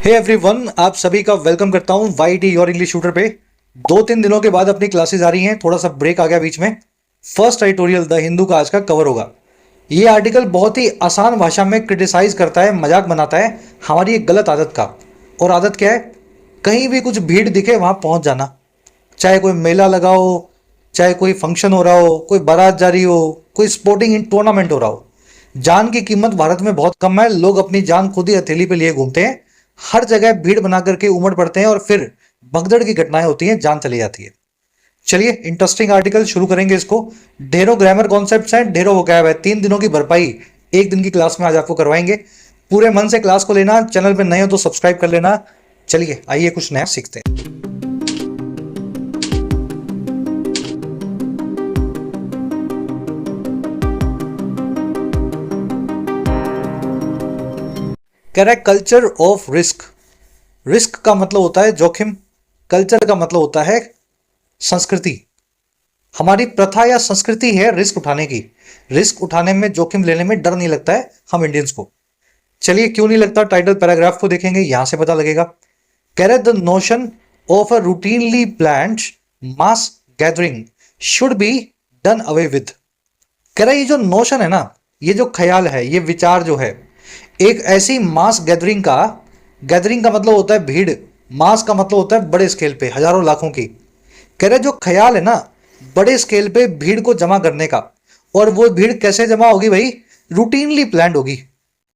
Hey everyone, आप सभी का वेलकम करता हूं वाईटी योर इंग्लिश शूटर पे। 2-3 दिनों के बाद अपनी क्लासेस आ रही हैं, थोड़ा सा ब्रेक आ गया बीच में। फर्स्ट एडिटोरियल द हिंदू का आज का कवर होगा। ये आर्टिकल बहुत ही आसान भाषा में क्रिटिसाइज करता है, मजाक बनाता है हमारी एक गलत आदत का। और आदत क्या है? कहीं भी कुछ भीड़ दिखे वहां पहुंच जाना, चाहे कोई मेला लगा हो, चाहे कोई फंक्शन हो रहा हो, कोई बारात जा रही हो, कोई स्पोर्टिंग टूर्नामेंट हो रहा हो। जान की कीमत भारत में बहुत कम है, लोग अपनी जान खुद ही हथेली पे लिए घूमते हैं। हर जगह भीड़ बना करके उमड़ पड़ते हैं और फिर भगदड़ की घटनाएं होती हैं, जान चली जाती है। चलिए इंटरेस्टिंग आर्टिकल शुरू करेंगे इसको। ढेरों ग्रामर कॉन्सेप्ट्स हैं, ढेरों वोकैब है। 3 दिनों की भरपाई एक दिन की क्लास में आज आपको करवाएंगे। पूरे मन से क्लास को लेना। चैनल पे नए हो तो सब्सक्राइब कर लेना। चलिए आइए कुछ नया सीखते हैं। कह रहा है कल्चर ऑफ रिस्क। रिस्क का मतलब होता है जोखिम, कल्चर का मतलब होता है संस्कृति। हमारी प्रथा या संस्कृति है रिस्क उठाने की। रिस्क उठाने में, जोखिम लेने में डर नहीं लगता है हम इंडियंस को। चलिए क्यों नहीं लगता, टाइटल पैराग्राफ को देखेंगे, यहां से पता लगेगा। कह रहे the notion of a routinely planned mass gathering should be done away with. कह रहा है ये जो नोशन है ना, ये जो ख्याल है, ये विचार जो है, एक ऐसी मास गैदरिंग का मतलब होता है भीड़, मास का मतलब होता है बड़े स्केल पे, हजारों लाखों की। कह रहे जो ख्याल है ना बड़े स्केल पे भीड़ को जमा करने का, और वो भीड़ कैसे जमा होगी भाई? रूटीनली प्लान्ड होगी,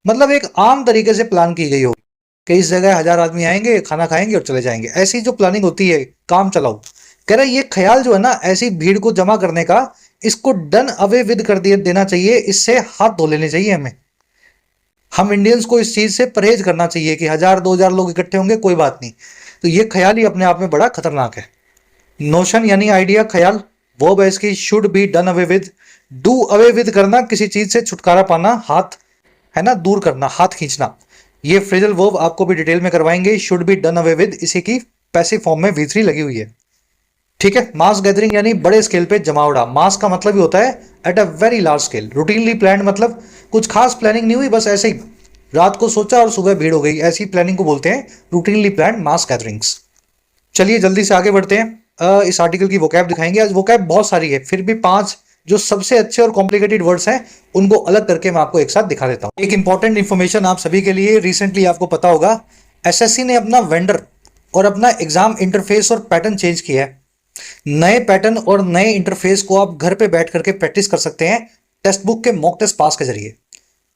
मतलब एक आम तरीके से प्लान की गई होगी कि इस जगह 1000 आदमी आएंगे, खाना खाएंगे और चले जाएंगे। ऐसी जो प्लानिंग होती है, काम चलाओ। कह रहा है ये ख्याल जो है ना ऐसी भीड़ को जमा करने का, इसको डन अवे विद कर देना चाहिए। इससे हाथ धो लेने चाहिए हमें। हम इंडियंस को इस चीज से परहेज करना चाहिए कि 1000-2000 लोग इकट्ठे होंगे, कोई बात नहीं। तो ये ख्याल ही अपने आप में बड़ा खतरनाक है। नोशन यानी आइडिया, ख्याल। वर्ब है इसकी should be done away with. Do away with करना, किसी चीज से छुटकारा पाना, हाथ है ना दूर करना, हाथ खींचना। ये फ्रेजल वर्ब आपको भी डिटेल में करवाएंगे। Should be done away with, इसी की पैसिव फॉर्म में V3 लगी हुई है। ठीक है। मास गैदरिंग यानी बड़े स्केल पे जमावड़ा। मास का मतलब ही होता है at a very large scale. Routinely planned मतलब कुछ खास प्लानिंग नहीं हुई, बस ऐसे ही रात को सोचा और सुबह भीड़ हो गई, ऐसी प्लानिंग को बोलते हैं रूटीनली प्लान्ड मास गैदरिंग्स। चलिए जल्दी से आगे बढ़ते हैं। इस आर्टिकल की वोकैब दिखाएंगे। आज वोकैब बहुत सारी है, फिर भी 5 जो सबसे अच्छे और कॉम्प्लिकेटेड वर्ड्स हैं उनको अलग करके मैं आपको एक साथ दिखा देता हूं। एक इंपॉर्टेंट इंफॉर्मेशन आप सभी के लिए, रिसेंटली आपको पता होगा एसएससी ने अपना वेंडर और अपना एग्जाम इंटरफेस और पैटर्न चेंज किया है। नए पैटर्न और नए इंटरफेस को आप घर पे बैठ करके प्रैक्टिस कर सकते हैं टेक्स्ट बुक के मॉक टेस्ट पास के जरिए।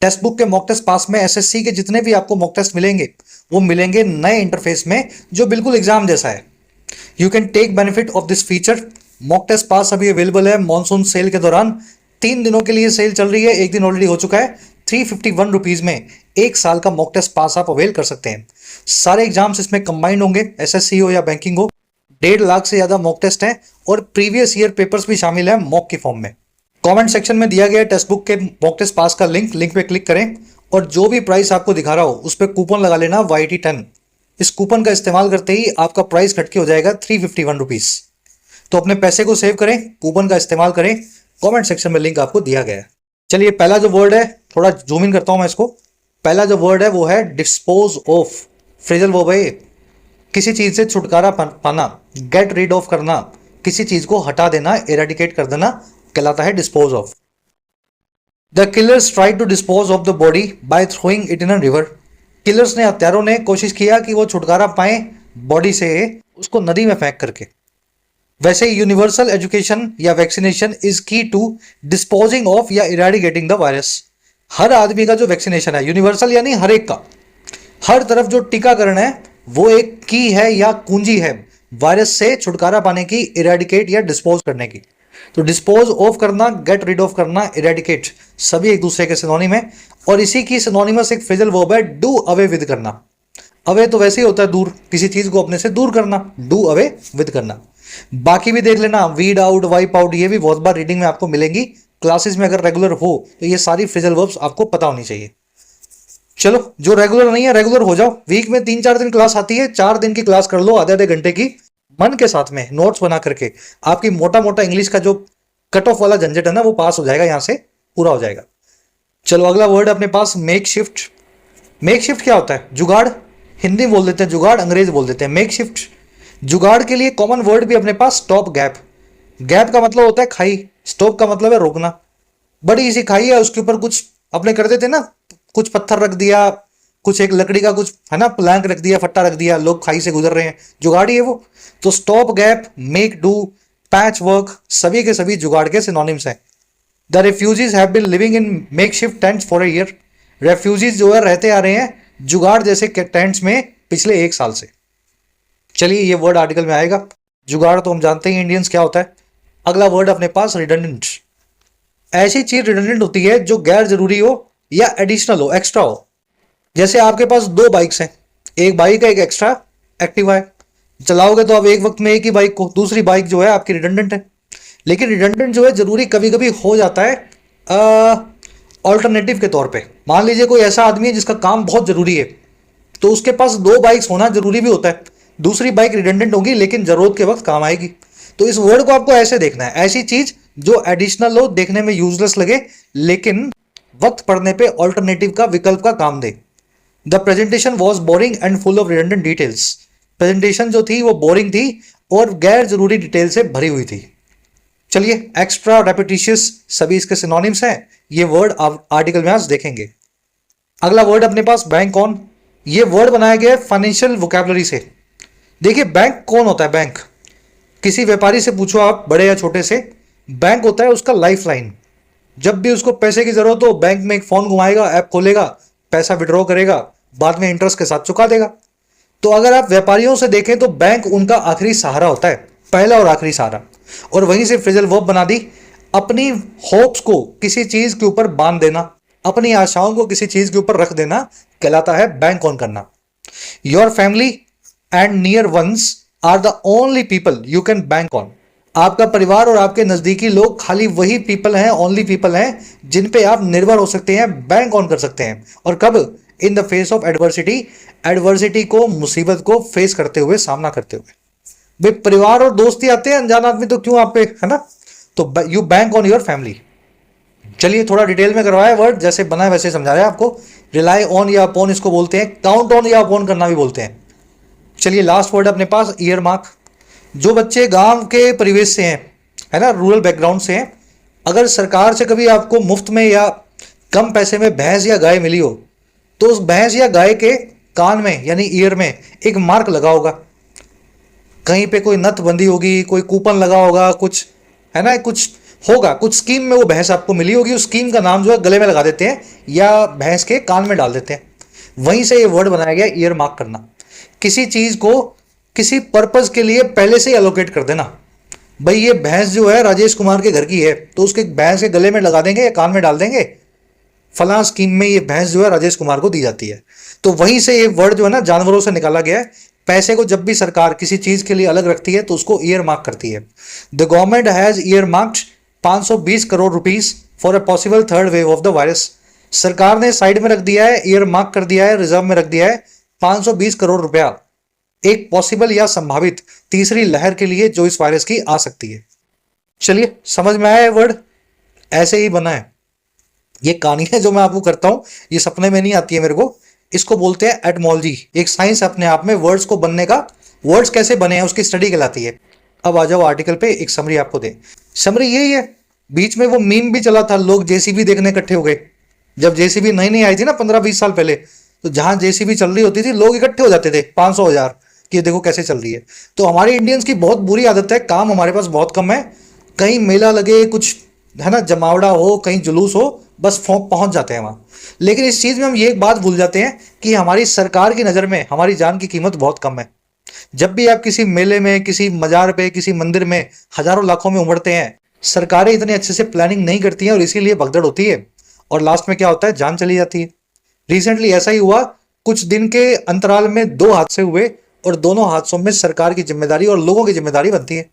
टेक्स्ट बुक के मॉक टेस्ट पास में एसएससी के जितने भी आपको मॉक टेस्ट मिलेंगे वो मिलेंगे नए इंटरफेस में, जो बिल्कुल एग्जाम जैसा है। You can take benefit of this feature. Mock test pass अभी अवेलेबल है मॉनसून सेल के दौरान। 3 दिनों के लिए सेल चल रही है, एक दिन ऑलरेडी हो चुका है। 351 रुपीज में 1 साल का मॉक टेस्ट पास आप अवेल कर सकते हैं। सारे एग्जाम्स इसमें कंबाइंड होंगे, एसएससी हो या बैंकिंग हो। 1.5 लाख से ज्यादा मॉक टेस्ट हैं और प्रीवियस ईयर पेपर्स भी शामिल हैं मॉक की फॉर्म में। कमेंट सेक्शन में दिया गया टेक्स्ट बुक के मॉक टेस्ट पास का लिंक पे क्लिक करें और जो भी प्राइस आपको दिखा रहा हो उस पर कूपन लगा लेना YT10। इस कूपन का इस्तेमाल करते ही आपका प्राइस घट के हो जाएगा 351 रुपीज। तो अपने पैसे को सेव करें, कूपन का इस्तेमाल करें। कमेंट सेक्शन में लिंक आपको दिया गया है। चलिए पहला जो वर्ड है, थोड़ा जूम इन करता हूं मैं इसको। पहला जो वर्ड है वो है डिस्पोज ऑफ। फ्रेजल वर्ब है, किसी चीज से छुटकारा पाना, गेट रीड ऑफ करना, किसी चीज को हटा देना, एरेडिकेट कर देना, कहलाता है dispose of. The killers try to dispose of the body by throwing it in a river. Killers ने, हत्यारों ने कोशिश किया कि वो छुटकारा पाए बॉडी से, उसको नदी में फेंक करके। वैसे यूनिवर्सल एजुकेशन या वैक्सीनेशन इज की टू डिस्पोजिंग ऑफ या इरेडिकेटिंग द वायरस। हर आदमी का जो वैक्सीनेशन है, यूनिवर्सल यानी हर एक का, हर तरफ जो टीकाकरण है वो एक की है या कुंजी है वायरस से छुटकारा पाने की, इरेडिकेट या डिस्पोज करने की। तो डिस्पोज ऑफ करना, गेट रिड ऑफ करना, इरेडिकेट, सभी एक दूसरे के सिनोनिम है। और इसी की सिनोनिमस एक फ्रेजल वर्ब है डू अवे विद करना। अवे तो वैसे ही होता है दूर, किसी चीज को अपने से दूर करना, डू अवे विद करना। बाकी भी देख लेना, वीड आउट, वाइप आउट, ये भी बहुत बार रीडिंग में आपको मिलेंगी। क्लासेस में अगर रेगुलर हो तो ये सारी फ्रेजल वर्ब्स आपको पता होनी चाहिए। चलो जो रेगुलर नहीं है रेगुलर हो जाओ। वीक में 3-4 दिन क्लास आती है, 4 दिन की क्लास कर लो आधे घंटे की, मन के साथ में नोट्स बना करके। आपकी मोटा मोटा इंग्लिश का जो कट ऑफ वाला झंझट है ना वो पास हो जाएगा, यहां से पूरा हो जाएगा। चलो अगला वर्ड अपने पास मेक शिफ्ट। मेक शिफ्ट क्या होता है? जुगाड़, हिंदी बोल देते हैं जुगाड़, अंग्रेज बोल देते हैं मेक शिफ्ट। जुगाड़ के लिए कॉमन वर्ड भी अपने पास स्टॉप गैप। गैप का मतलब होता है खाई, स्टॉप का मतलब है रोकना। बड़ी सी खाई है, उसके ऊपर कुछ अपने कर देते ना, कुछ पत्थर रख दिया, कुछ एक लकड़ी का कुछ है ना प्लैंक रख दिया, फट्टा रख दिया, लोग खाई से गुजर रहे हैं, जुगाड़ी है वो। तो stopgap, make do, patchwork सभी के सभी जुगाड़ के सिनोनिम्स हैं। The refugees have been living in makeshift tents for a year. Refugees जो है रहते आ रहे हैं जुगाड़ जैसे टेंट्स में पिछले 1 साल से। चलिए ये वर्ड आर्टिकल में आएगा। जुगाड़ तो हम जानते हैं इंडियंस क्या होता है। अगला वर्ड अपने पास रिडंडेंट। ऐसी चीज रिडंडेंट होती है जो गैर जरूरी हो या एडिशनल हो, एक्स्ट्रा हो। जैसे आपके पास 2 बाइक्स हैं, एक बाइक है एक एक्स्ट्रा एक्टिवा है, चलाओगे तो आप एक वक्त में एक ही बाइक को, दूसरी बाइक जो है आपकी रिडंडेंट है। लेकिन रिडंडेंट जो है जरूरी कभी कभी हो जाता है ऑल्टरनेटिव के तौर पे। मान लीजिए कोई ऐसा आदमी है जिसका काम बहुत जरूरी है, तो उसके पास 2 बाइक्स होना जरूरी भी होता है। दूसरी बाइक रिडंडेंट होगी लेकिन जरूरत के वक्त काम आएगी। तो इस वर्ड को आपको ऐसे देखना है, ऐसी चीज जो एडिशनल हो, देखने में यूजलेस लगे, लेकिन वक्त पड़ने पे ऑल्टरनेटिव का विकल्प का काम दे। The presentation was boring and full of redundant details. Presentation जो थी वो बोरिंग थी और गैर जरूरी डिटेल से भरी हुई थी। चलिए एक्स्ट्रा, रेपिटिशियस सभी इसके सिनोनिम्स हैं। ये वर्ड आप आर्टिकल में आज देखेंगे। अगला वर्ड अपने पास बैंक ऑन। ये वर्ड बनाया गया है फाइनेंशियल वोकैबुलरी से। देखिए बैंक कौन होता है? बैंक किसी व्यापारी से पूछो आप, बड़े या छोटे से, बैंक होता है उसका लाइफ लाइन। जब भी उसको पैसे की जरूरत हो बैंक में एक फोन घुमाएगा, ऐप खोलेगा, पैसा विड्रॉ करेगा, बाद में इंटरेस्ट के साथ चुका देगा। तो अगर आप व्यापारियों से देखें तो बैंक उनका आखिरी सहारा होता है, पहला और आखिरी सहारा। और वहीं से फ्रेजल वर्ब बना दी, अपनी होप्स को किसी चीज के ऊपर बांध देना, अपनी आशाओं को किसी चीज के ऊपर रख देना कहलाता है बैंक ऑन करना। Your family and near ones are the only people you can bank on. आपका परिवार और आपके नजदीकी लोग खाली वही पीपल हैं, ओनली पीपल हैं जिन पे आप निर्भर हो सकते हैं, बैंक ऑन कर सकते हैं। और कब? In the face of adversity. Adversity को, मुसीबत को फेस करते हुए, सामना करते हुए। भाई परिवार और दोस्ती आते हैं, अनजान आदमी तो क्यों आप पे, है ना? तो you bank on your family. चलिए थोड़ा डिटेल में करवाया वर्ड, जैसे बना है वैसे समझा रहे हैं आपको। रिलाई ऑन या अपॉन इसको बोलते हैं, काउंट ऑन या अपॉन करना भी बोलते हैं। चलिए लास्ट वर्ड अपने पास ईयर मार्क। जो बच्चे गांव के परिवेश से हैं, है ना, रूरल बैकग्राउंड से हैं, अगर सरकार से कभी आपको मुफ्त में या कम पैसे में भैंस या गाय मिली हो, तो उस भैंस या गाय के कान में यानी ईयर में एक मार्क लगा होगा। कहीं पे कोई नथ बंदी होगी, कोई कूपन लगा होगा, कुछ है ना, कुछ होगा, कुछ स्कीम में वो भैंस आपको मिली होगी, उस स्कीम का नाम जो है गले में लगा देते हैं या भैंस के कान में डाल देते हैं। वहीं से ये वर्ड बनाया गया ईयर मार्क करना। किसी चीज को किसी पर्पज के लिए पहले से ही एलोकेट कर देना। भाई ये भैंस जो है राजेश कुमार के घर की है, तो उसके भैंस के गले में लगा देंगे या कान में डाल देंगे, फलां स्कीम में ये भैंस जो है राजेश कुमार को दी जाती है। तो वहीं से ये वर्ड जो है ना जानवरों से निकाला गया है। पैसे को जब भी सरकार किसी चीज के लिए अलग रखती है तो उसको ईयर मार्क करती है। The government has year marked 520 crore rupees for a possible third wave of the virus. सरकार ने साइड में रख दिया है, ईयर मार्क कर दिया है, रिजर्व में रख दिया है 520 करोड़ रुपया एक पॉसिबल या संभावित तीसरी लहर के लिए जो इस वायरस की आ सकती है। चलिए समझ में आया वर्ड? ऐसे ही बना है। ये कहानी है जो मैं आपको करता हूं, ये सपने में नहीं आती है मेरे को। इसको बोलते हैं एटमोलॉजी, एक साइंस अपने आप में। वर्ड्स को बनने का, वर्ड्स कैसे बने हैं उसकी स्टडी कहलाती है। अब आ जाओ आर्टिकल पे, एक समरी आपको दे। समरी यही है। बीच में वो मीम भी चला था, लोग जेसीबी देखने इकट्ठे हो गए। जब जेसीबी नई नई आई थी ना 15-20 साल पहले, तो जहां जेसीबी चल रही होती थी लोग इकट्ठे हो जाते थे 500,000 कि देखो कैसे चल रही है। तो हमारी इंडियंस की बहुत बुरी आदत है, काम हमारे पास बहुत कम है। कहीं मेला लगे, कुछ है ना जमावड़ा हो, कहीं जुलूस हो, बस पहुंच जाते हैं वहां। लेकिन इस चीज में हम ये एक बात भूल जाते हैं कि हमारी सरकार की नजर में हमारी जान की कीमत बहुत कम है। जब भी आप किसी मेले में, किसी मजार पे, किसी मंदिर में हजारों लाखों में उमड़ते हैं, सरकारें इतने अच्छे से प्लानिंग नहीं करती हैं और इसीलिए भगदड़ होती है और लास्ट में क्या होता है, जान चली जाती है। रिसेंटली ऐसा ही हुआ, कुछ दिन के अंतराल में 2 हादसे हुए और दोनों हादसों में सरकार की जिम्मेदारी और लोगों की जिम्मेदारी बनती है।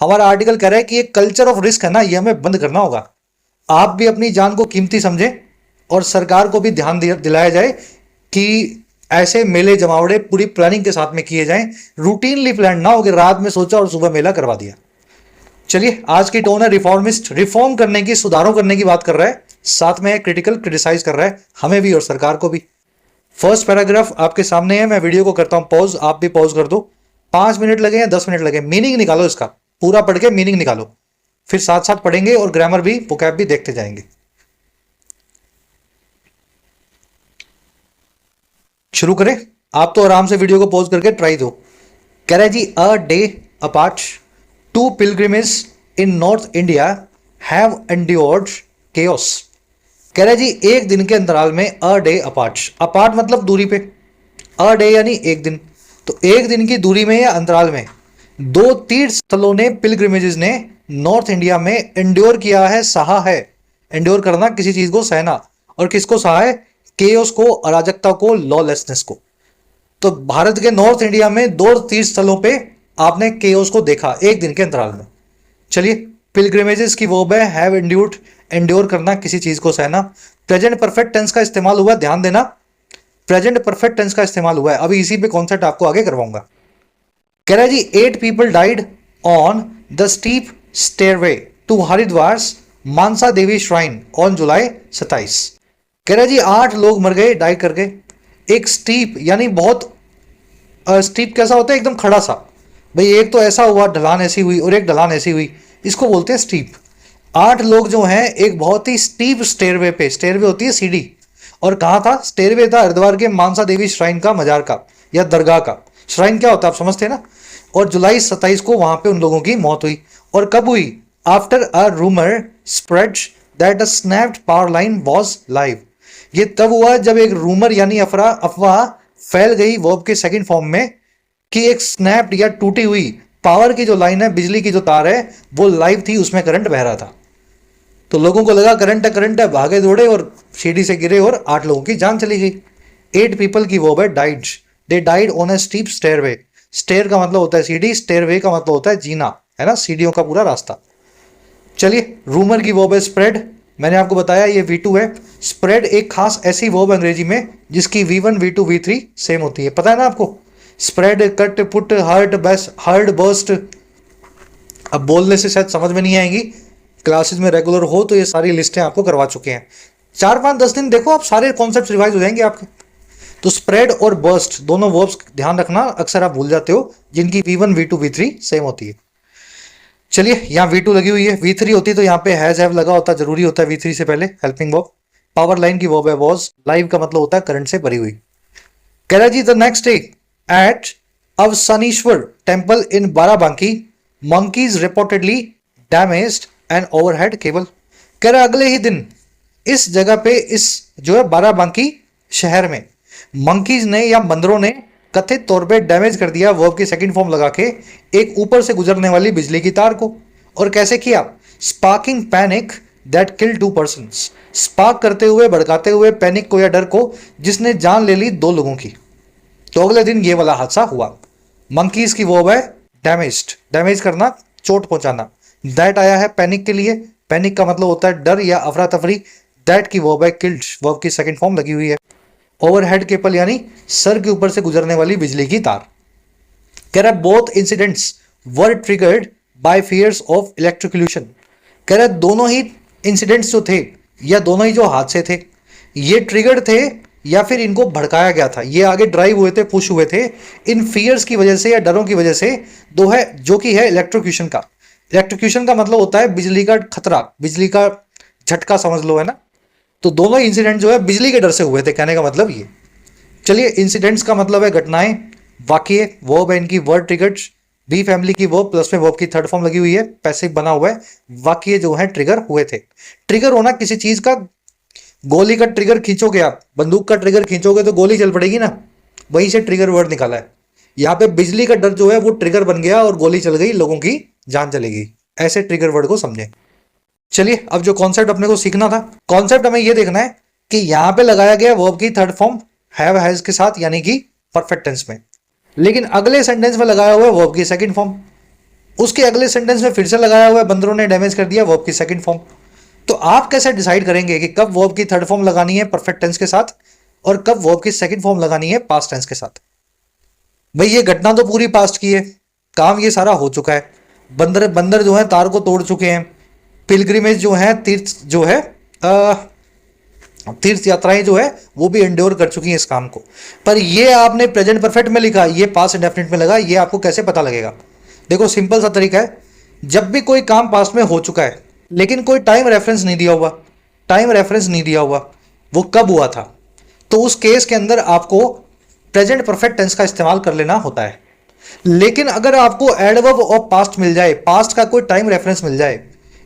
हमारा आर्टिकल कह रहा है कि ये कल्चर ऑफ रिस्क है ना, ये हमें बंद करना होगा। आप भी अपनी जान को कीमती समझें और सरकार को भी ध्यान दिलाया जाए कि ऐसे मेले जमावड़े पूरी प्लानिंग के साथ में किए जाएं। रूटीनली प्लान ना हो कि रात में सोचा और सुबह मेला करवा दिया। चलिए आज की टोन है रिफॉर्मिस्ट, रिफॉर्म करने की, सुधारों करने की बात कर रहा है, साथ में क्रिटिकल, क्रिटिसाइज कर रहा है हमें भी और सरकार को भी। फर्स्ट पैराग्राफ आपके सामने है, मैं वीडियो को करता हूं पॉज, आप भी पॉज कर दो। 5 मिनट लगे या 10 मिनट लगे, मीनिंग निकालो इसका, पूरा पढ़ के मीनिंग निकालो, फिर साथ साथ पढ़ेंगे और ग्रामर भी, वोकैब भी देखते जाएंगे। शुरू करें? आप तो आराम से वीडियो को पॉज करके ट्राई दो। कह रहा है जी, a day apart, two pilgrimage in North India have endured chaos. कह रहा है जी, एक दिन के अंतराल में, अ डे अपार्ट, अपार्ट मतलब दूरी पे, अ डे यानी एक दिन, तो एक दिन की दूरी में या अंतराल में दो तीर्थ स्थलों ने, पिलग्रिमेजेस ने नॉर्थ इंडिया में एंड्योर किया है, सहा है। एंड्योर करना, किसी चीज को सहना, और किसको सहा है? केओस को, अराजकता को, लॉलेसनेस को। तो भारत के नॉर्थ इंडिया में दो तीर्थ स्थलों पे आपने केओस को देखा एक दिन के अंतराल में। चलिए, पिलग्रिमेजेस की वर्ब है हैव एंड्यूर्ड, एंड्योर करना, किसी चीज को सहना। प्रेजेंट परफेक्ट टेंस का इस्तेमाल हुआ, ध्यान देना, प्रेजेंट परफेक्ट टेंस का इस्तेमाल हुआ है। अभी इसी पे कॉन्सेप्ट आपको आगे करवाऊंगा। कह रहा है जी, 8 people died on the steep stairway to Haridwar Mansa Devi shrine on July 27। कह रहा है जी, 8 लोग मर गए, डाई करके, एक स्टीप यानी बहुत, स्टीप कैसा होता है? एकदम खड़ा सा। भाई एक तो ऐसा हुआ, ढलान ऐसी हुई, और एक ढलान ऐसी हुई, इसको बोलते हैं स्टीप। 8 लोग जो हैं एक बहुत ही स्टीप स्टेयरवे पे, स्टेयरवे होती है सीढ़ी, और कहाँ था? स्टेयरवे था हरिद्वार के मानसा देवी श्राइन का, मजार का या दरगाह का। श्राइन क्या होता है आप समझते हैं ना। और जुलाई 27 को वहां पे उन लोगों की मौत हुई। और कब हुई? After a rumour spread that a snapped power line was live. ये तब हुआ जब एक रूमर यानी अफवाह फैल गई वर्ब के सेकंड फॉर्म में कि एक स्नैप्ड या टूटी हुई पावर की जो लाइन है, बिजली की जो तार है, वो लाइव थी, उसमें करंट बह रहा था। तो लोगों को लगा करंट है, भागे दौड़े और सीढ़ी से गिरे और 8 लोगों की जान चली गई। 8 पीपल की वर्ब है died, they died on a steep stairway. Stair का मतलब होता है सीढ़ी, स्टेयरवे का मतलब होता है जीना, है ना, सीढ़ियों का पूरा रास्ता। चलिए, रूमर की वर्ब है स्प्रेड, मैंने आपको बताया ये V2 है। स्प्रेड एक खास ऐसी वर्ब अंग्रेजी में जिसकी V1 V2 V3 सेम होती है, पता है ना आपको। स्प्रेड, कट, पुट, हर्ट, बस, हर्ड, बर्स्ट। अब बोलने से शायद समझ में नहीं आएंगी, क्लासेस में रेगुलर हो तो ये सारी लिस्टें आपको करवा चुके हैं। 4-5-10 दिन देखो, आप सारे कॉन्सेप्ट रिवाइज हो जाएंगे आपके। तो स्प्रेड और बर्स्ट दोनों वर्ब्स ध्यान रखना, अक्सर आप भूल जाते हो, जिनकी V1 V2 V3 सेम होती है। चलिए, यहाँ V2 लगी हुई है, V3 होती तो यहाँ पे हैव लगा होता, जरूरी होता है V3 से पहले, हेल्पिंग वर्ब। पावर लाइन की वर्ब है वॉज, लाइव का मतलब होता है करंट से भरी हुई। कह रहा जी, the next day at Avsaneshwar temple in Barabanki monkeys reportedly damaged an overhead cable. कह रहा अगले ही दिन इस जगह पे, इस जो है बाराबांकी शहर में, मंकीज ने या बंदरों ने कथित तौर पे डैमेज कर दिया, वर्ब की सेकंड फॉर्म लगा के, एक ऊपर से गुजरने वाली बिजली की तार को। और कैसे किया? Sparking panic that kill 2 persons. Spark करते हुए, भड़काते हुए पैनिक को या डर को, जिसने जान ले ली 2 लोगों की। तो अगले दिन ये वाला हादसा हुआ। मंकीज की वर्ब है डैमेज्ड, डैमेज करना, चोट पहुंचाना। दैट आया है पैनिक के लिए, पैनिक का मतलब होता है डर या अफरा तफरी। दैट की वर्ब है किल्ड, वर्ब की सेकंड फॉर्म लगी हुई है। ओवरहेड केबल यानी सर के ऊपर से गुजरने वाली बिजली की तार। कह रहा है both incidents were triggered by fears of electrocution. कह रहा है दोनों ही इंसिडेंट्स जो थे, या दोनों ही जो हादसे थे, ये ट्रिगर्ड थे या फिर इनको भड़काया गया था, ये आगे ड्राइव हुए थे, पुश हुए थे इन फियर्स की वजह से या डरों की वजह से। दो है जो कि है इलेक्ट्रिक्यूशन का। इलेक्ट्रिक्यूशन का मतलब होता है बिजली का खतरा, बिजली का झटका समझ लो, है ना। तो दोनों इंसिडेंट जो है बिजली के डर से हुए थे, कहने का मतलब ये। चलिए, इंसिडेंट्स का मतलब है घटनाएं, वाकये, वर्ब है इनकी वर्ड ट्रिगर्ड, बी फैमिली की वर्ब, प्लस में वर्ब की थर्ड फॉर्म लगी हुई है, पैसिव बना हुआ है। वाकये जो है ट्रिगर हुए थे। ट्रिगर होना किसी चीज का, गोली का ट्रिगर खींचोगे आप, बंदूक का ट्रिगर खींचोगे तो गोली चल पड़ेगी ना, वहीं से ट्रिगर वर्ड निकाला है। यहाँ पे बिजली का डर जो है वो ट्रिगर बन गया और गोली चल गई, लोगों की जान चलेगी, ऐसे ट्रिगर वर्ड को समझे। चलिए, अब जो कॉन्सेप्ट अपने को सीखना था, कॉन्सेप्ट हमें ये देखना है कि यहां पे लगाया गया वर्ब की थर्ड फॉर्म हैव हैज के साथ, यानी कि परफेक्ट टेंस में, लेकिन अगले सेंटेंस में लगाया हुआ है वर्ब की सेकंड फॉर्म, उसके अगले सेंटेंस में फिर से लगाया हुआ है बंदरों ने डैमेज कर दिया, वर्ब की सेकंड फॉर्म। तो आप कैसे डिसाइड करेंगे कि कब वर्ब की थर्ड फॉर्म लगानी है परफेक्ट टेंस के साथ और कब वर्ब की सेकंड फॉर्म लगानी है पास्ट टेंस के साथ? भाई ये घटना तो पूरी पास्ट की है, काम ये सारा हो चुका है, बंदर जो है तार को तोड़ चुके हैं, पिलग्रिमेज जो है, तीर्थ जो है, तीर्थ यात्राएं जो है वो भी एंड्योर कर चुकी हैं इस काम को। पर ये आपने प्रेजेंट परफेक्ट में लिखा, ये पास्ट इंडेफिनिट में लगा, ये आपको कैसे पता लगेगा? देखो सिंपल सा तरीका है, जब भी कोई काम पास्ट में हो चुका है लेकिन कोई टाइम रेफरेंस नहीं दिया हुआ, टाइम रेफरेंस नहीं दिया हुआ, वो कब हुआ था, तो उस केस के अंदर आपको प्रेजेंट परफेक्ट टेंस का इस्तेमाल कर लेना होता है। लेकिन अगर आपको एडवर्ब ऑफ पास्ट मिल जाए, पास्ट का कोई टाइम रेफरेंस मिल जाए,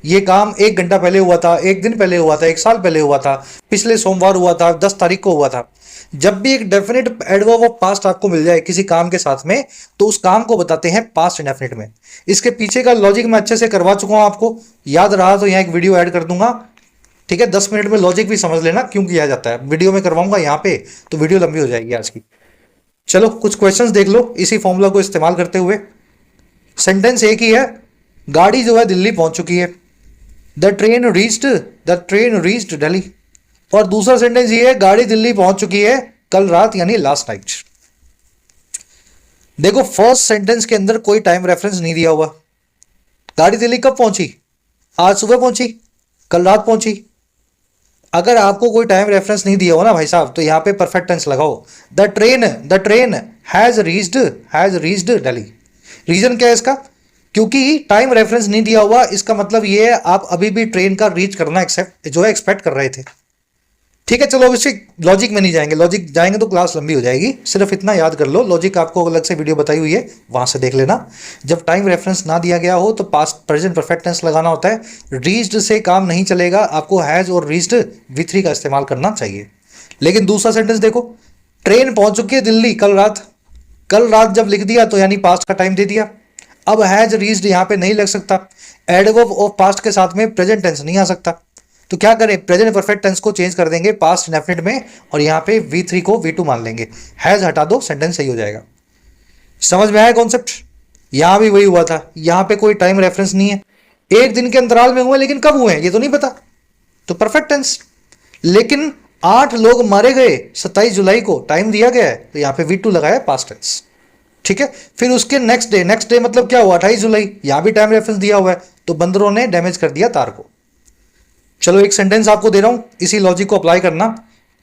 ये काम 1 घंटा पहले हुआ था, 1 दिन पहले हुआ था, 1 साल पहले हुआ था, पिछले सोमवार हुआ था, 10 तारीख को हुआ था, जब भी एक डेफिनेट एडवर्ब ऑफ पास्ट आपको मिल जाए किसी काम के साथ में, तो उस काम को बताते हैं पास्ट इंडेफिनिट में। इसके पीछे का लॉजिक मैं अच्छे से करवा चुका हूं, आपको याद रहा तो यहाँ एक वीडियो ऐड कर दूंगा, ठीक है? 10 मिनट में लॉजिक भी समझ लेना क्यों किया जाता है, वीडियो में करवाऊंगा यहाँ पे तो वीडियो लंबी हो जाएगी आज की। चलो कुछ क्वेश्चंस देख लो इसी फॉर्मूला को इस्तेमाल करते हुए। सेंटेंस एक ही है, गाड़ी जो है दिल्ली पहुंच चुकी है, द ट्रेन रीच्ड दिल्ली। और दूसरा सेंटेंस ये है, गाड़ी दिल्ली पहुंच चुकी है कल रात यानी लास्ट नाइट। देखो फर्स्ट सेंटेंस के अंदर कोई टाइम रेफरेंस नहीं दिया हुआ, गाड़ी दिल्ली कब पहुंची, आज सुबह पहुंची, कल रात पहुंची। अगर आपको कोई टाइम रेफरेंस नहीं दिया हो ना भाई साहब, तो यहां पे परफेक्ट टेंस लगाओ, the train has reached Delhi. Reason क्या है इसका? क्योंकि टाइम रेफरेंस नहीं दिया हुआ, इसका मतलब ये है आप अभी भी ट्रेन का रीच करना एक्सपेक्ट कर रहे थे। ठीक है, चलो अब इससे लॉजिक में नहीं जाएंगे, लॉजिक जाएंगे तो क्लास लंबी हो जाएगी, सिर्फ इतना याद कर लो, लॉजिक आपको अलग से वीडियो बताई हुई है वहां से देख लेना। जब टाइम रेफरेंस ना दिया गया हो तो पास्ट प्रेजेंट परफेक्ट टेंस लगाना होता है। रीच्ड से काम नहीं चलेगा, आपको हैज और रीच्ड V3 का इस्तेमाल करना चाहिए। लेकिन दूसरा सेंटेंस देखो, ट्रेन पहुंच चुकी है दिल्ली कल रात, कल रात जब लिख दिया तो यानी पास्ट का टाइम दे दिया। अब हैज रीच्ड यहां पे नहीं लग सकता, एडवर्ब ऑफ पास्ट के साथ में प्रेजेंट टेंस नहीं आ सकता, तो क्या करें, प्रेजेंट परफेक्ट टेंस को चेंज कर देंगे पास्ट इंडेफिनिट में और यहां पे V3 को V2 मान लेंगे, हैज हटा दो, सेंटेंस सही हो जाएगा। समझ में आया कॉन्सेप्ट? यहां भी वही हुआ था, यहां पे कोई टाइम रेफरेंस नहीं है, 1 दिन के अंतराल में हुए लेकिन कब हुए ये तो नहीं पता, तो परफेक्ट टेंस। लेकिन 8 लोग मारे गए 27 जुलाई को, टाइम दिया गया है तो यहां पे V2 लगाया, पास्ट टेंस। ठीक है, फिर उसके नेक्स्ट डे मतलब क्या हुआ, 28 जुलाई, यहां भी टाइम रेफरेंस दिया हुआ है, तो बंदरों ने डैमेज कर दिया तार को। चलो एक सेंटेंस आपको दे रहा हूं, इसी लॉजिक को अप्लाई करना।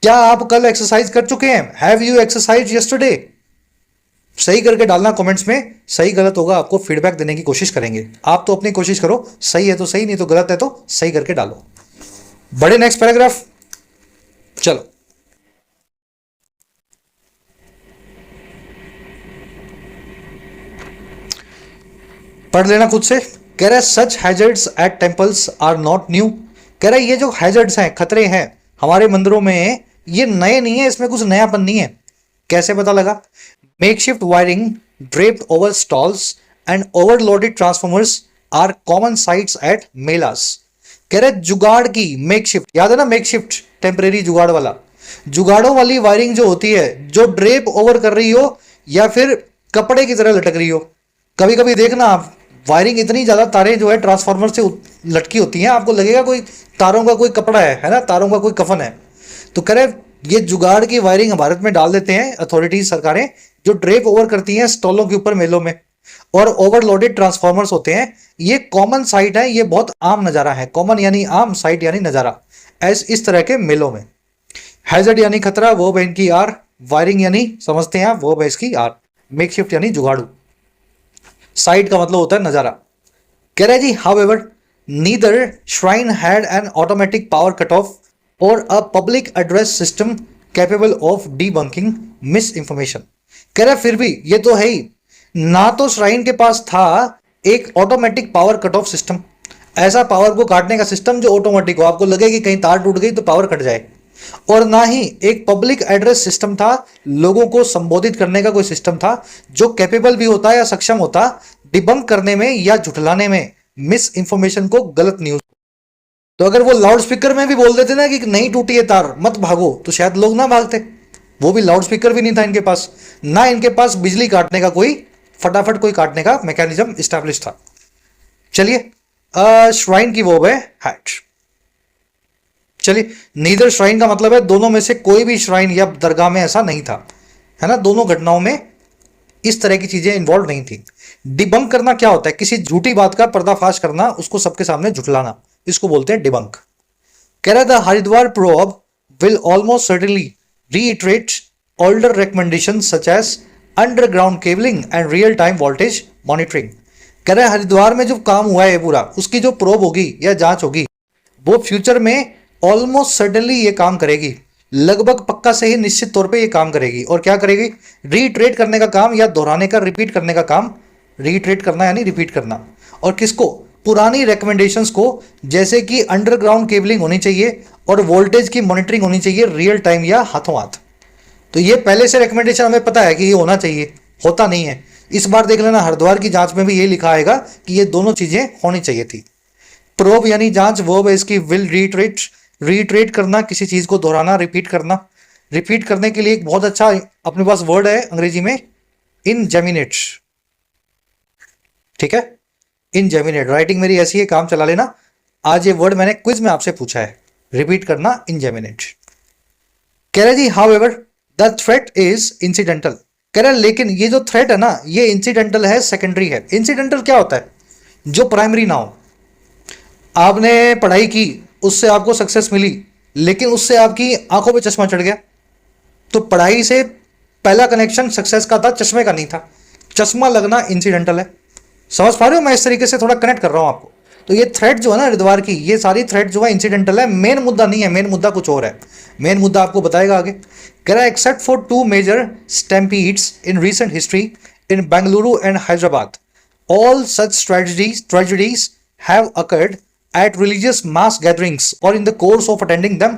क्या आप कल एक्सरसाइज कर चुके हैं? Have you exercise yesterday? सही करके डालना कमेंट्स में, सही गलत होगा आपको फीडबैक देने की कोशिश करेंगे। आप तो अपनी कोशिश करो, सही है तो सही, नहीं तो गलत है तो सही करके डालो। बड़े नेक्स्ट पैराग्राफ, चलो पढ़ लेना खुद से। कह रहा है such hazards at temples are not new. कह रहा है ये जो हैजर्ड्स हैं, खतरे हैं हमारे मंदिरों में, ये नए नहीं है, इसमें कुछ नयापन नहीं है। कैसे पता लगा? Makeshift wiring draped over stalls and overloaded transformers are common sights at melas. कह रहे जुगाड़ की मेकशिफ्ट, याद है ना मेकशिफ्ट टेम्परेरी जुगाड़ वाला, जुगाड़ों वाली वायरिंग जो होती है, जो ड्रेप ओवर कर रही हो या फिर कपड़े की तरह लटक रही हो। कभी कभी देखना आप, वायरिंग इतनी ज्यादा तारें जो है ट्रांसफार्मर से लटकी होती हैं, आपको लगेगा कोई तारों का कोई कपड़ा है ना, तारों का कोई कफन है। तो कह रहे ये जुगाड़ की वायरिंग भारत में डाल देते हैं अथॉरिटीज, सरकारें, जो ड्रेप ओवर करती हैं स्टॉलों के ऊपर, मेलों में, और ओवरलोडेड ट्रांसफार्मर्स होते हैं। ये कॉमन साइट है, ये बहुत आम नजारा है, कॉमन यानी आम, साइट यानी नजारा, इस तरह के मेलों में। हैजर्ड यानी खतरा, वो बैंक की आर, वायरिंग यानी समझते हैं आप, वो बैंक की आर, मेकशिफ्ट यानी जुगाड़ू, साइट का मतलब होता है नजारा। कह रहा है जी however neither shrine had an automatic power cut off और a public address system capable of debunking misinformation. कह रहा है फिर भी ये तो है ही, ना तो श्राइन के पास था एक automatic power cut of system, ऐसा पावर को काटने का सिस्टम जो ऑटोमेटिक हो, आपको लगे कि कहीं तार टूट गई तो पावर कट जाए, और ना ही एक पब्लिक एड्रेस सिस्टम था, लोगों को संबोधित करने का कोई सिस्टम था जो कैपेबल भी होता या सक्षम होता डिबंक करने में या झुठलाने में, मिस इंफॉर्मेशन को, गलत न्यूज। तो अगर वो लाउड स्पीकर में भी बोल देते ना कि नहीं टूटी है तार, मत भागो, तो शायद लोग ना भागते। वो भी लाउड स्पीकर भी नहीं था इनके पास, ना इनके पास बिजली काटने का कोई, फटाफट कोई काटने का मैकेनिज्म इस्टेब्लिश था। चलिए श्राइन की वो है हैट। चलिए नीदर श्राइन का मतलब है दोनों में से कोई भी श्राइन या दरगाह में ऐसा नहीं था, है ना, दोनों घटनाओं में इस तरह की चीजें इन्वॉल्व नहीं थी। डिबंक करना क्या होता है? किसी झूठी बात का पर्दाफाश करना, उसको सबके सामने झुठलाना, इसको बोलते हैं डिबंक। कह रहा था Haridwar probe will almost certainly reiterate older recommendations such as underground cabling and real time voltage monitoring। कह रहे हैं हरिद्वार में जो काम हुआ है पूरा, उसकी जो प्रोब होगी या जांच होगी, वो फ्यूचर में ऑलमोस्ट सर्टनली ये काम करेगी, लगभग पक्का से ही निश्चित तौर पे ये काम करेगी। और क्या करेगी? रीट्रेट करने का काम या दोहराने का, रिपीट करने का काम। रीट्रेट करना यानी रिपीट करना। और किसको? पुरानी रिकमेंडेशंस को, जैसे कि अंडरग्राउंड केबलिंग होनी चाहिए और वोल्टेज की मॉनिटरिंग होनी चाहिए रियल टाइम या हाथों हाथ। तो ये पहले से रिकमेंडेशन हमें पता है कि ये होना चाहिए, होता नहीं है। इस बार देख लेना हरिद्वार की जांच में भी ये लिखा आएगा कि ये दोनों चीजें होनी चाहिए थी। प्रोब यानी जांच, वर्ब है इसकी विल रीट्रेट, रीट्रेट करना, किसी चीज को दोहराना, रिपीट करना। रिपीट करने के लिए एक बहुत अच्छा अपने पास वर्ड है अंग्रेजी में, इनजेमिनेट। ठीक है, इनजेमिनेट। राइटिंग मेरी ऐसी है, काम चला लेना। आज ये वर्ड मैंने क्विज में आपसे पूछा है, रिपीट करना, इनजेमिनेट। कह रहे जी however the threat is incidental. कह रहे लेकिन ये जो थ्रेट है ना, ये इंसिडेंटल है, सेकेंडरी है। इंसिडेंटल क्या होता है? जो प्राइमरी ना हो। आपने पढ़ाई की, उससे आपको सक्सेस मिली, लेकिन उससे आपकी आंखों पे चश्मा चढ़ गया, तो पढ़ाई से पहला कनेक्शन सक्सेस का था, चश्मे का नहीं था। चश्मा लगना इंसिडेंटल है। समझ पा रहे हो? मैं इस तरीके से थोड़ा कनेक्ट कर रहा हूं आपको। तो ये थ्रेट जो है ना हरिद्वार की, ये सारी थ्रेट जो है इंसिडेंटल है, मेन मुद्दा नहीं है। मेन मुद्दा कुछ और है, मेन मुद्दा आपको बताएगा आगे। कह रहा है except for 2 major stampedes in recent history in Bengaluru and Hyderabad, all such tragedies have occurred at religious mass gatherings और in the course of attending them.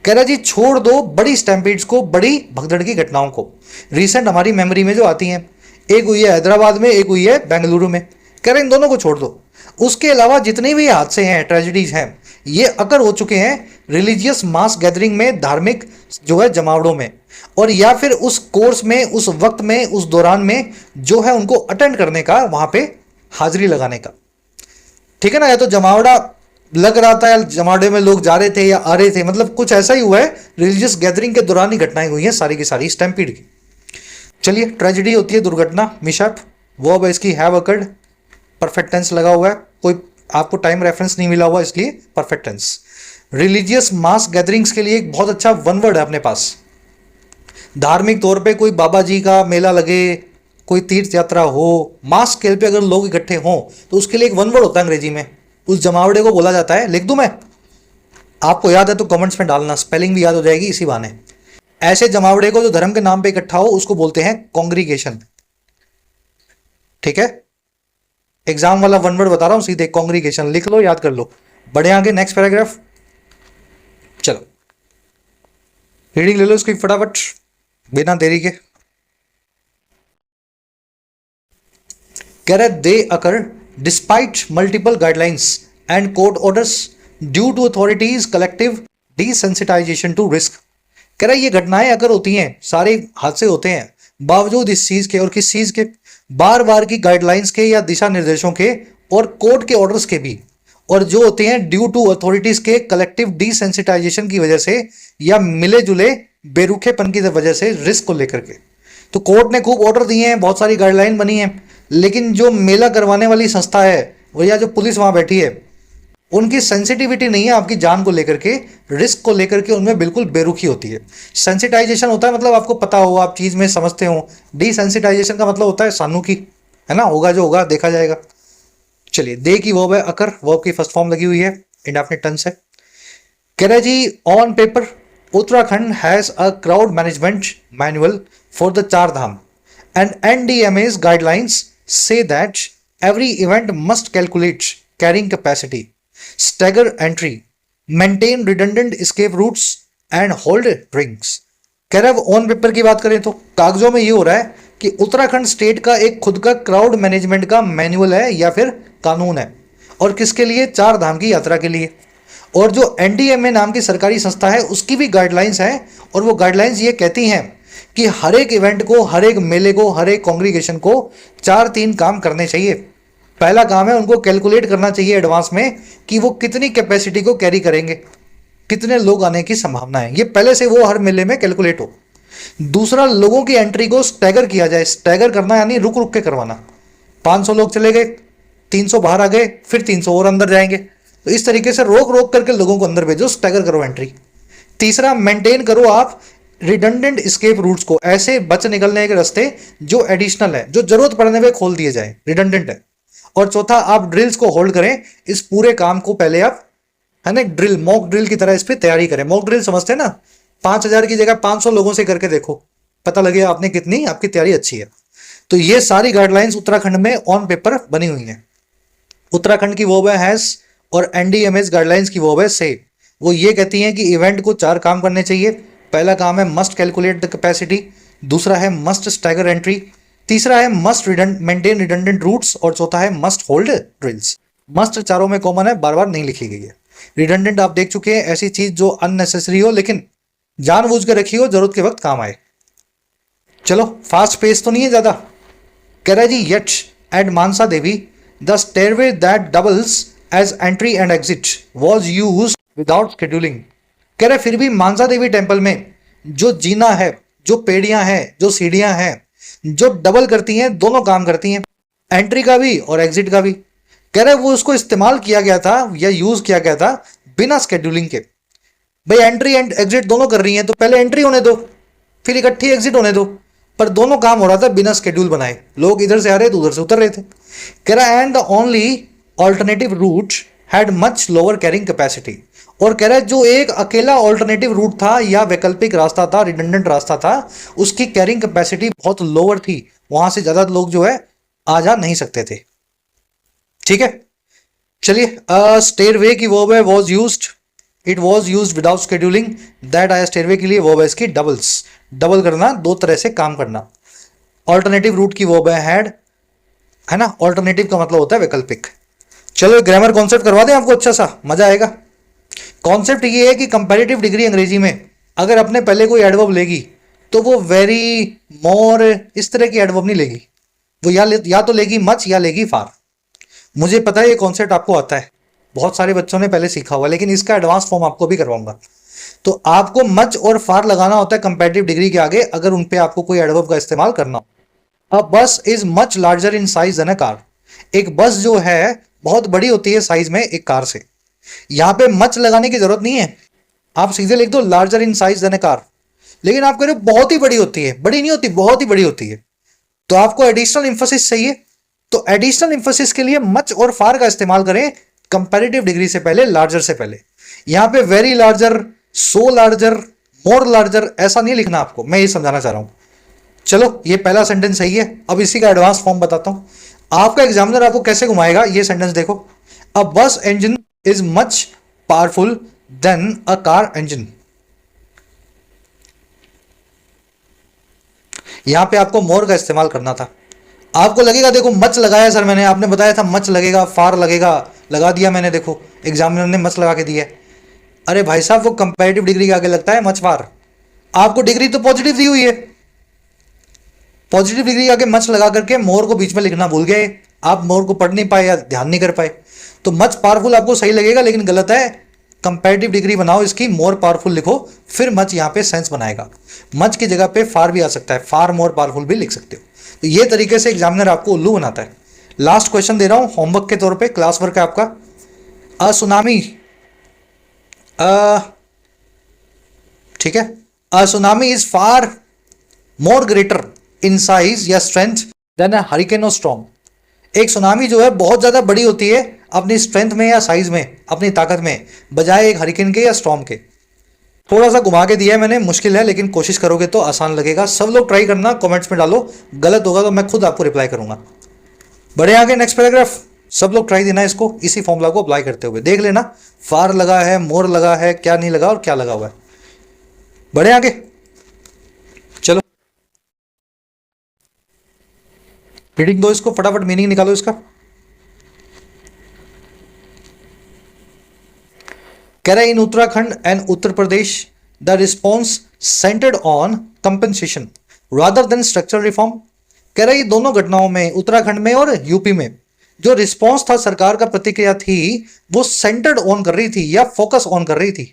कह रहा जी छोड़ दो बड़ी स्टैम्पीड्स को, बड़ी भगदड़ की घटनाओं को, रिसेंट हमारी मेमोरी में जो आती हैं। एक हुई है हैदराबाद में, एक हुई है बेंगलुरु में। कह रहे इन दोनों को छोड़ दो। उसके अलावा जितने भी हादसे हैं, ट्रेजेडीज हैं, ये अकर हो चुके हैं रिलीजियस मास गैदरिंग में, धार्मिक जो है जमावड़ों में, और या फिर उस कोर्स में, उस वक्त में, उस दौरान में जो है उनको अटेंड करने का, वहां पे हाजिरी लगाने का। ठीक है ना? या तो जमावड़ा लग रहा था या जमावड़े में लोग जा रहे थे या आ रहे थे, मतलब कुछ ऐसा ही हुआ है। रिलीजियस गैदरिंग के दौरान ही घटनाएं हुई हैं सारी की सारी स्टैम्पीड की। चलिए, ट्रेजेडी होती है दुर्घटना, मिशअप। वो अब इसकी हैव अकर्ड, परफेक्ट टेंस लगा हुआ है, कोई आपको टाइम रेफरेंस नहीं मिला हुआ इसलिए perfect tense. Religious mass gatherings के लिए एक बहुत अच्छा वन वर्ड है अपने पास। धार्मिक तौर पे कोई बाबा जी का मेला लगे, कोई तीर्थ यात्रा हो, मास स्केल पे अगर लोग इकट्ठे हों, तो उसके लिए एक वन वर्ड होता है अंग्रेजी में, उस जमावड़े को बोला जाता है। लिख दूं मैं? आपको याद है तो कमेंट्स में डालना, स्पेलिंग भी याद हो जाएगी इसी बहाने। ऐसे जमावड़े को जो धर्म के नाम पे इकट्ठा हो, उसको बोलते हैं कॉन्ग्रीगेशन। ठीक है, एग्जाम वाला वन वर्ड बता रहा हूं सीधे, कॉन्ग्रीगेशन। लिख लो, याद कर लो। बढ़े आगे, नेक्स्ट पैराग्राफ। चलो रीडिंग ले लो इसकी फटाफट, बिना देरी के। कह रहे they occur despite multiple guidelines and court orders due to authorities collective desensitisation to risk. कह रहे ये घटनाएं अगर होती हैं, सारे हादसे होते हैं, बावजूद इस चीज के, और किस चीज के? बार बार की गाइडलाइंस के या दिशा निर्देशों के और कोर्ट के ऑर्डर्स के भी, और जो होते हैं ड्यू टू अथॉरिटीज के कलेक्टिव डिसेंसिटाइजेशन की वजह से या मिले जुले बेरुखेपन की वजह से, रिस्क को लेकर के। तो कोर्ट ने खूब ऑर्डर दिए हैं, बहुत सारी गाइडलाइन बनी है, लेकिन जो मेला करवाने वाली संस्था है वो या जो पुलिस वहां बैठी है, उनकी सेंसिटिविटी नहीं है आपकी जान को लेकर के, रिस्क को लेकर के उनमें बिल्कुल बेरुखी होती है। सेंसिटाइजेशन होता है मतलब आपको पता हो, आप चीज में समझते हो। डिसेंसिटाइजेशन का मतलब होता है सानू की, है ना, होगा जो होगा देखा जाएगा। चलिए, दे की वर्ब है अकर, वर्ब की फर्स्ट फॉर्म लगी हुई है, इंडेफिनिट टेंस है। कह रहे जी on paper Uttarakhand has a crowd management manual for the Char Dham and NDMA's guidelines say that every event must calculate carrying capacity, stagger entry, maintain redundant escape routes and hold drinks। कह रहे on paper की बात करें तो कागजों में ये हो रहा है कि उत्तराखंड स्टेट का एक खुद का क्राउड मैनेजमेंट का मैनुअल है या फिर कानून है, और किसके लिए? चार धाम की यात्रा के लिए। और जो NDMA नाम की सरकारी संस्था है उसकी भी गाइडलाइंस है, और वो गाइडलाइंस ये कहती हैं कि हर एक इवेंट को, हर एक मेले को, हर एक कॉन्ग्रीगेशन को 4-3 काम करने चाहिए। पहला काम है उनको कैलकुलेट करना चाहिए एडवांस में कि वो कितनी कैपेसिटी को कैरी करेंगे, कितने लोग आने की संभावना है, ये पहले से वो हर मेले में कैलकुलेट हो। दूसरा, लोगों की एंट्री को स्टैगर किया जाए। स्टैगर करना यानी रुक रुक के करवाना। 500 लोग चले गए, 300 बाहर आ गए, फिर 300 और अंदर जाएंगे, तो इस तरीके से रोक रोक करके लोगों को अंदर भेजो, स्टैगर करो एंट्री। तीसरा, मेंटेन करो आप रिडंडेंट एस्केप रूट्स को, ऐसे बच निकलने के रास्ते जो एडिशनल है, जो जरूरत पड़ने पे खोल दिए जाए, रिडंडेंट है। और चौथा, आप ड्रिल्स को होल्ड करें, इस पूरे काम को पहले आप, है ना, ड्रिल, मॉक ड्रिल की तरह इस पर तैयारी करें। मॉक ड्रिल समझते हैं ना, 5,000 की जगह 500 लोगों से करके देखो, पता लगे आपने कितनी आपकी तैयारी अच्छी है। तो ये सारी गाइडलाइंस उत्तराखंड में ऑन पेपर बनी हुई हैं। उत्तराखंड की वर्ब है हैज और एनडीएमएस गाइडलाइंस की वर्ब है से। वो ये कहती हैं कि इवेंट को 4 काम करने चाहिए। पहला काम है मस्ट कैलकुलेट द कैपेसिटी, दूसरा है मस्ट स्टैगर एंट्री, तीसरा है मस्ट मेंटेन रिडंडेंट रूट्स और चौथा है मस्ट होल्ड ड्रिल्स। मस्ट चारों में कॉमन है, बार बार नहीं लिखी गई है। रिडंडेंट आप देख चुके हैं, ऐसी चीज जो अननेसेसरी हो लेकिन जानबूझ के रखी हो, जरूरत के वक्त काम आए। चलो, फास्ट पेस तो नहीं है ज्यादा। कह रहा है जी, yet at Mansa Devi the stairway that doubles as entry and exit was use without scheduling. कह रहे फिर भी मानसा देवी टेम्पल में जो जीना है, जो पेड़ियां हैं, जो सीढ़ियां हैं, जो डबल करती हैं, दोनों काम करती हैं, एंट्री का भी और एग्जिट का भी। कह रहे वो उसको इस्तेमाल किया गया था या यूज किया गया था बिना शेड्यूलिंग के। भाई एंट्री एंड एग्जिट दोनों कर रही हैं तो पहले एंट्री होने दो, फिर इकट्ठी एग्जिट होने दो, पर दोनों काम हो रहा था बिना शेड्यूल बनाए। लोग इधर से आ रहे थे, उधर से उतर रहे थे। कह रहा and the only alternative root had much lower carrying capacity. और कह रहा है जो एक अकेला ऑल्टरनेटिव रूट था या वैकल्पिक रास्ता था, रिडंडेंट रास्ता था, उसकी कैरिंग कैपेसिटी बहुत लोअर थी, वहां से ज्यादा लोग जो है आ जा नहीं सकते थे। ठीक है, चलिए, स्टेयरवे की वर्ब है was used, it was used without scheduling. That आया स्टेयरवे के लिए वर्ब है इसकी डबल्स, डबल करना, दो तरह से काम करना। ऑल्टरनेटिव रूट की वर्ब है हैड, है ना, ऑल्टरनेटिव का मतलब होता है वैकल्पिक। चलो ग्रामर कॉन्सेप्ट करवा दें आपको, अच्छा सा मजा आएगा। कॉन्सेप्ट ये है कि कंपैरेटिव डिग्री अंग्रेजी में अगर अपने पहले कोई एडवर्ब लेगी तो वो वेरी, मोर, इस तरह की एडवर्ब नहीं लेगी। वो या तो लेगी मच या लेगी फार। मुझे पता है ये कॉन्सेप्ट आपको आता है, बहुत सारे बच्चों ने पहले सीखा हुआ, लेकिन इसका एडवांस फॉर्म आपको भी करवाऊंगा। तो आपको मच और फार लगाना होता है कंपैरेटिव डिग्री के आगे अगर उन पे आपको कोई एडवर्ब का इस्तेमाल करना हो। A bus is much larger in size than a car. एक बस जो है बहुत बड़ी होती है साइज में एक कार से। यहां पे मच लगाने की जरूरत नहीं है, आप सीधे लिख दो larger in size than a car. लेकिन आप कह रहे हो बहुत ही बड़ी होती है, बड़ी नहीं होती, बहुत ही बड़ी होती है, तो आपको एडिशनल इंफोसिस चाहिए। तो एडिशनल इंफोसिस के लिए मच और फार का इस्तेमाल करें कंपैरेटिव डिग्री से पहले, लार्जर से पहले। यहां पे वेरी लार्जर, सो लार्जर, मोर लार्जर ऐसा नहीं लिखना आपको, मैं ये समझाना चाह रहा हूं। चलो, ये पहला सेंटेंस सही है। अब इसी का एडवांस फॉर्म बताता हूं, आपका एग्जामिनर आपको कैसे घुमाएगा। ये सेंटेंस देखो, अ बस engine is much powerful than a car engine. यहां पे आपको मोर का इस्तेमाल करना था। आपको लगेगा देखो मच लगाया सर मैंने, आपने बताया था मच लगेगा, फार लगेगा, लगा दिया मैंने, देखो एग्जामिनर ने मच लगा के दिया है। अरे भाई साहब, वो कंपैरेटिव डिग्री के आगे लगता है मच फार। आपको डिग्री तो पॉजिटिव दी हुई है, पॉजिटिव डिग्री के आगे मच लगा करके मोर को बीच में लिखना भूल गए आप, मोर को पढ़ नहीं पाए या ध्यान नहीं कर पाए। तो मच पावरफुल आपको सही लगेगा, लेकिन गलत है। कंपैरेटिव डिग्री बनाओ इसकी, मोर पावरफुल लिखो, फिर मच यहां पे सेंस बनाएगा। मच की जगह पे फार भी आ सकता है, फार मोर पावरफुल भी लिख सकते हो। तो ये तरीके से एग्जामिनर आपको उल्लू बनाता है। लास्ट क्वेश्चन दे रहा हूं होमवर्क के तौर पे, क्लास वर्क है आपका। अ सुनामी, ठीक है, अ tsunami is far more greater in size या स्ट्रेंथ देन अ हरिकेन और स्टॉर्म। एक सुनामी जो है बहुत ज्यादा बड़ी होती है अपनी स्ट्रेंथ में या साइज में, अपनी ताकत में, बजाय एक हरिकेन के या स्टॉर्म के। थोड़ा सा घुमा के दिया है मैंने, मुश्किल है लेकिन कोशिश करोगे तो आसान लगेगा। सब लोग ट्राई करना, कमेंट्स में डालो, गलत होगा तो मैं खुद आपको रिप्लाई करूंगा। बढ़े आगे नेक्स्ट पैराग्राफ, सब लोग ट्राई देना इसको, इसी फॉर्मूला को अप्लाई करते हुए देख लेना फार लगा है, मोर लगा है, क्या नहीं लगा और क्या लगा हुआ है। बढ़े आगे, चलो रीडिंग दो इसको, फटाफट मीनिंग निकालो इसका। कह रहा है in Uttarakhand and Uttar Pradesh the response centred on compensation rather than structural reform. कह रहा है ये दोनों घटनाओं में, उत्तराखंड में और यूपी में, जो रिस्पॉन्स था, सरकार का प्रतिक्रिया थी, वो सेंटर्ड ऑन कर रही थी या फोकस ऑन कर रही थी।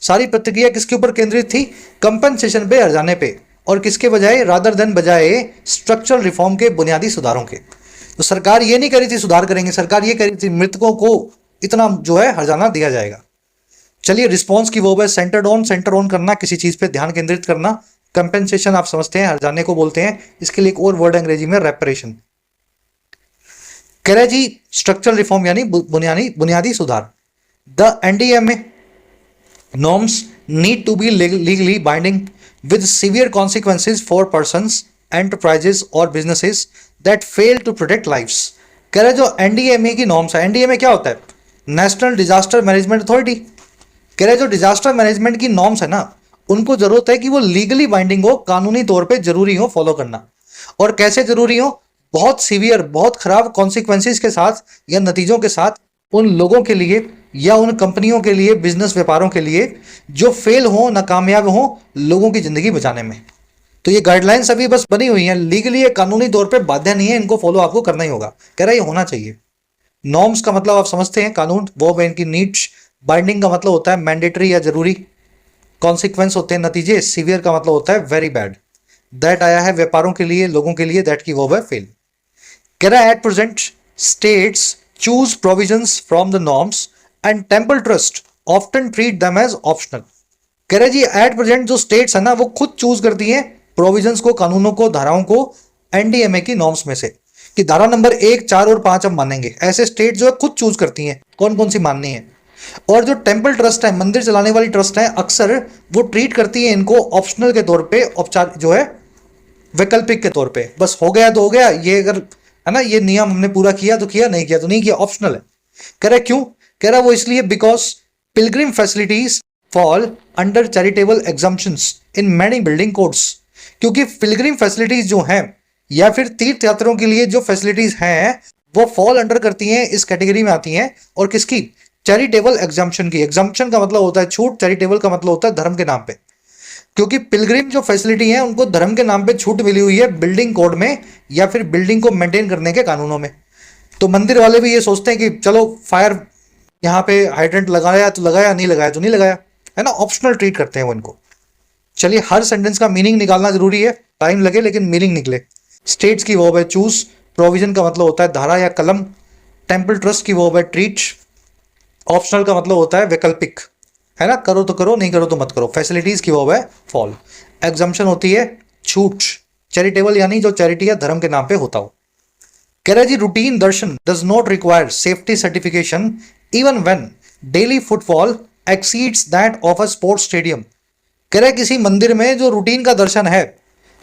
सारी प्रतिक्रिया किसके ऊपर केंद्रित थी? कंपनसेशन पे, हर्जाने पे, और किसके बजाय? रादर देन, बजाय स्ट्रक्चरल रिफॉर्म के, बुनियादी सुधारों के। तो सरकार ये नहीं करी थी सुधार करेंगे, सरकार ये करी थी मृतकों को इतना जो है हर्जाना दिया जाएगा। चलिए रिस्पॉन्स की वर्ब है सेंटर ऑन करना, किसी चीज पे ध्यान केंद्रित करना। कंपेंसेशन आप समझते हैं, हर्जाने को बोलते हैं। इसके लिए एक और वर्ड अंग्रेजी में रेपरेशन। कह रहा है जी स्ट्रक्चरल रिफॉर्म यानी बुनियादी सुधार। The NDMA norms need to be legally binding with severe consequences for persons, enterprises or businesses that fail to protect lives। कह रहे जो एनडीएमए की नॉर्म्स है, एनडीएमए क्या होता है? National disaster management authority. कह रहे जो डिजास्टर मैनेजमेंट की नॉर्म्स है ना, उनको जरूरत है कि वो लीगली बाइंडिंग हो, कानूनी तौर पे जरूरी हो फॉलो करना। और कैसे जरूरी हो? बहुत सीवियर, बहुत खराब कॉन्सिक्वेंसेस के साथ या नतीजों के साथ उन लोगों के लिए या उन कंपनियों के लिए, बिजनेस व्यापारों के लिए जो फेल हो, नाकामयाब हो लोगों की जिंदगी बचाने में। तो ये गाइडलाइंस अभी बस बनी हुई हैं, लीगली ये कानूनी तौर पे बाध्य नहीं है, इनको फॉलो आपको करना ही होगा। कह रहा है ये होना चाहिए। नॉर्म्स का मतलब आप समझते हैं, कानून, वो इनकी नीड्स। बाइंडिंग का मतलब होता है मैंडेटरी या जरूरी। कॉन्सिक्वेंस होते हैं नतीजे। सीवियर का मतलब होता है वेरी बैड। दैट आया है व्यापारों के लिए, लोगों के लिए, दैट की वर्ब है फेल। कह रहा है at present states choose provisions from the norms and temple trust often treat them as optional। कह रहे जी एट प्रेजेंट जो स्टेट्स है ना वो खुद चूज करती हैं प्रोविजंस को, कानूनों को, धाराओं को एनडीएमए की नॉर्म्स में से कि धारा नंबर 1, 4 और 5 हम मानेंगे। ऐसे स्टेट जो है खुद चूज करती हैं कौन कौन सी माननी है। और जो टेम्पल ट्रस्ट है, मंदिर चलाने वाली ट्रस्ट है, अक्सर वो ट्रीट करती है इनको ऑप्शनल के तौर पे, औपचार जो है वैकल्पिक के तौर पे। बस हो गया तो हो गया, ये अगर है ना ये नियम हमने पूरा किया तो किया, नहीं किया तो नहीं किया, ऑप्शनल है। कह रहा क्यों? कह रहा वो इसलिए because Pilgrim facilities fall under charitable exemptions in many building codes. क्योंकि पिलग्रिम फैसिलिटीज जो हैं या फिर तीर्थ यात्रियों के लिए जो फैसिलिटीज हैं वो फॉल अंडर करती हैं, इस कैटेगरी में आती हैं। और किसकी? चैरिटेबल एग्जम्पशन की। एग्जम्पशन का मतलब होता है छूट, चैरिटेबल का मतलब होता है धर्म के नाम पे। क्योंकि पिलग्रिम जो फैसिलिटी है उनको धर्म के नाम पे छूट मिली हुई है बिल्डिंग कोड में या फिर बिल्डिंग को मेंटेन करने के कानूनों में। तो मंदिर वाले भी ये सोचते हैं कि चलो फायर यहाँ पे हाइड्रेंट लगाया तो लगाया, नहीं लगाया तो नहीं लगाया, है ना, ऑप्शनल ट्रीट करते हैं वो इनको। चलिए हर सेंटेंस का मीनिंग निकालना जरूरी है, टाइम लगे लेकिन मीनिंग निकले। स्टेट्स की वर्ब है चूज, प्रोविजन का मतलब होता है धारा या कलम, टेम्पल ट्रस्ट की वर्ब है ट्रीट, ऑप्शनल का मतलब होता है वैकल्पिक, है ना, करो तो करो, नहीं करो तो मत करो। फैसिलिटीज की वर्ब है फॉल। एग्जम्पशन होती है छूट। चैरिटेबल यानी जो चैरिटी या धर्म के नाम पे होता हो। कह रहा है जी routine darshan does not require safety certification even when daily footfall exceeds that of a sports stadium. कह रहा है किसी मंदिर में जो रूटीन का दर्शन है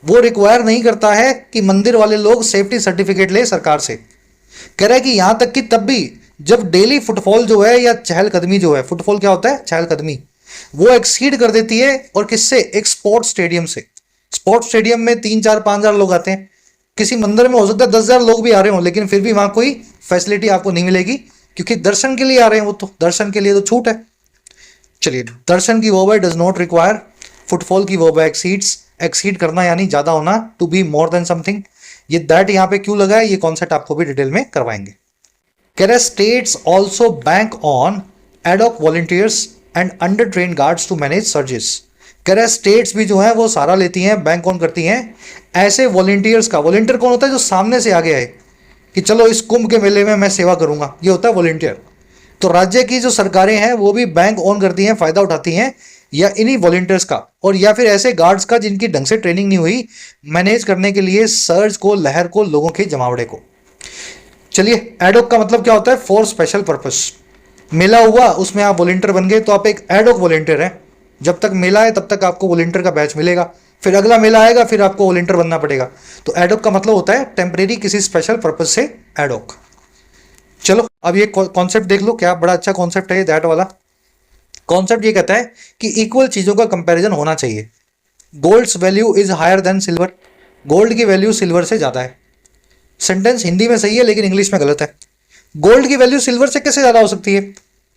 वो रिक्वायर नहीं करता है कि मंदिर वाले लोग सेफ्टी सर्टिफिकेट ले सरकार से। कह रहा है कि यहां तक कि तब भी जब डेली फुटफॉल जो है या चहलकदमी जो है, फुटफॉल क्या होता है? चहलकदमी, वो एक्सीड कर देती है। और किससे? एक स्पोर्ट्स स्टेडियम से। स्पोर्ट्स स्टेडियम में 3, 4, 5 हजार लोग आते हैं। किसी मंदिर में हो सकता है 10,000 लोग भी आ रहे हो, लेकिन फिर भी वहां कोई फैसिलिटी आपको नहीं मिलेगी क्योंकि दर्शन के लिए आ रहे हैं वो, तो दर्शन के लिए तो छूट है। चलिए दर्शन की वर्ब है डज नॉट रिक्वायर, फुटफॉल की वर्ब है एक्सीड्स, एक्सीड करना यानी ज्यादा होना, to be more than something. ये दैट यहां पे क्यों लगा है ये कॉन्सेप्ट आपको भी डिटेल में करवाएंगे। कह रहे states also bank on ad hoc volunteers and under train guards to manage surges. कह रहे स्टेट्स भी जो है वो सारा लेती हैं, बैंक ऑन करती हैं ऐसे वॉलंटियर्स का। वॉलंटियर कौन होता है? जो सामने से आगे आए कि चलो इस कुंभ के मेले में मैं सेवा करूंगा, ये होता है वॉलंटियर। तो राज्य की जो सरकारें हैं वो भी बैंक ऑन करती हैं, फायदा उठाती हैं या इन्हीं वॉलंटियर्स का, और या फिर ऐसे गार्ड्स का जिनकी ढंग से ट्रेनिंग नहीं हुई मैनेज करने के लिए सर्ज को, लहर को, लोगों के जमावड़े को। चलिए एडॉक का मतलब क्या होता है? For special purpose. मेला हुआ उसमें आप वॉलंटियर बन गए तो आप एक एडॉक वॉलंटियर हैं। जब तक मेला है तब तक आपको वॉलंटियर का बैच मिलेगा, फिर अगला मेला आएगा फिर आपको वॉलंटियर बनना पड़ेगा। तो एडॉक का मतलब होता है टेम्परेरी, किसी स्पेशल पर्पस से एडॉक। चलो अब ये कॉन्सेप्ट देख लो, क्या बड़ा अच्छा कॉन्सेप्ट है ये दैट वाला। कॉन्सेप्ट ये कहता है कि इक्वल चीजों का कंपैरिजन होना चाहिए। Gold's value is higher than silver, gold की वैल्यू सिल्वर से ज्यादा है। सेंटेंस हिंदी में सही है लेकिन इंग्लिश में गलत है। गोल्ड की वैल्यू सिल्वर से कैसे ज्यादा हो सकती है?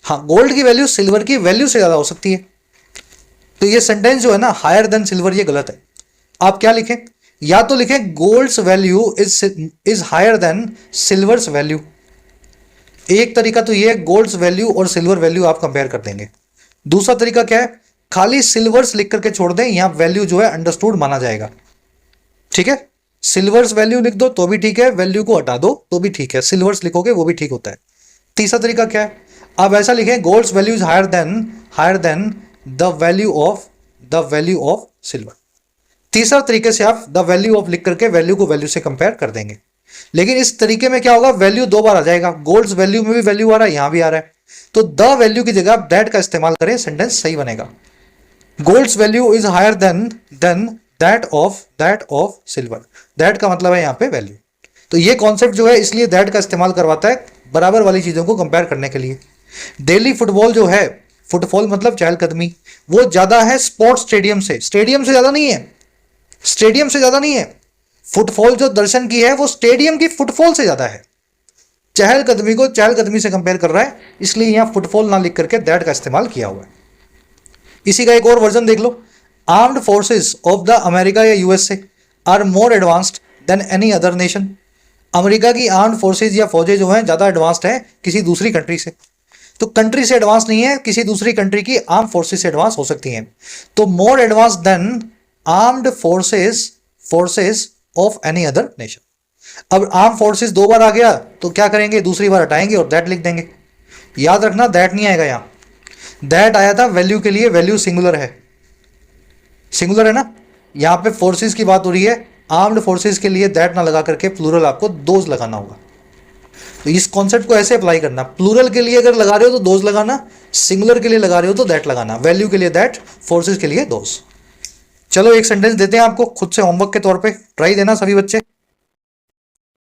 हाँ, गोल्ड की वैल्यू सिल्वर की वैल्यू से ज्यादा हो सकती है। तो ये सेंटेंस जो है ना हायर देन सिल्वर, ये गलत है। आप क्या लिखें? या तो लिखें gold's value is higher than silver's value. एक तरीका तो ये है गोल्ड्स वैल्यू और सिल्वर वैल्यू आप कंपेयर कर देंगे। दूसरा तरीका क्या है? खाली सिल्वर्स लिख करके छोड़ दें, यहां वैल्यू जो है अंडरस्टूड माना जाएगा। ठीक है, सिल्वर्स वैल्यू लिख दो तो भी ठीक है, वैल्यू को हटा दो तो भी ठीक है, सिल्वर्स लिखोगे वो भी ठीक होता है। तीसरा तरीका क्या है? अब ऐसा लिखें gold's value is higher than the value of silver. तीसरा तरीके से आप द वैल्यू ऑफ लिख करके वैल्यू को वैल्यू से कंपेयर कर देंगे। लेकिन इस तरीके में क्या होगा, वैल्यू दो बार आ जाएगा, गोल्ड्स वैल्यू में भी वैल्यू आ रहा है, यहां भी आ रहा है, तो द वैल्यू की जगह आप दैट का इस्तेमाल करें, सेंटेंस सही बनेगा। Gold's value is higher than that of silver. That का मतलब है यहां पे वैल्यू। तो ये कॉन्सेप्ट जो है इसलिए दैट का इस्तेमाल करवाता है बराबर वाली चीजों को कंपेयर करने के लिए। डेली फुटबॉल जो है, फुटफॉल मतलब चहलकदमी, वो ज्यादा है स्पोर्ट्स स्टेडियम से, स्टेडियम से ज्यादा नहीं है, स्टेडियम से ज्यादा नहीं है। फुटफॉल जो दर्शन की है वो स्टेडियम की फुटफॉल से ज्यादा है। चहलकदमी को चहलकदमी से कंपेयर कर रहा है, इसलिए यहां फुटफॉल ना लिख करके दैट का इस्तेमाल किया हुआ है। इसी का एक और वर्जन देख लो, armed forces of the America या USA are more advanced than any other nation. America की आर्म्ड फोर्सेज या फौजें जो हैं ज्यादा एडवांस्ड है किसी दूसरी कंट्री से। तो कंट्री से एडवांस नहीं है, किसी दूसरी कंट्री की आर्म फोर्सेस से एडवांस हो सकती हैं। तो more advance than armed forces of any other nation. अब आर्म फोर्सेस दो बार आ गया तो क्या करेंगे, दूसरी बार हटाएंगे और दैट लिख देंगे। याद रखना दैट नहीं आएगा, यहां दैट आया था वैल्यू के लिए, वैल्यू सिंगुलर है, सिंगुलर है ना। यहां पे फोर्सेस की बात हो रही है, आर्म्ड फोर्सेस के लिए दैट ना लगा करके प्लूरल आपको दोज लगाना होगा। तो इस कॉन्सेप्ट को ऐसे अप्लाई करना, प्लूरल के लिए अगर लगा रहे हो तो दोज लगाना, सिंगुलर के लिए लगा रहे हो तो दैट लगाना, वैल्यू के लिए दैट, फोर्सेस के लिए दोज। चलो एक सेंटेंस देते हैं आपको खुद से होमवर्क के तौर पे, ट्राई देना सभी बच्चे।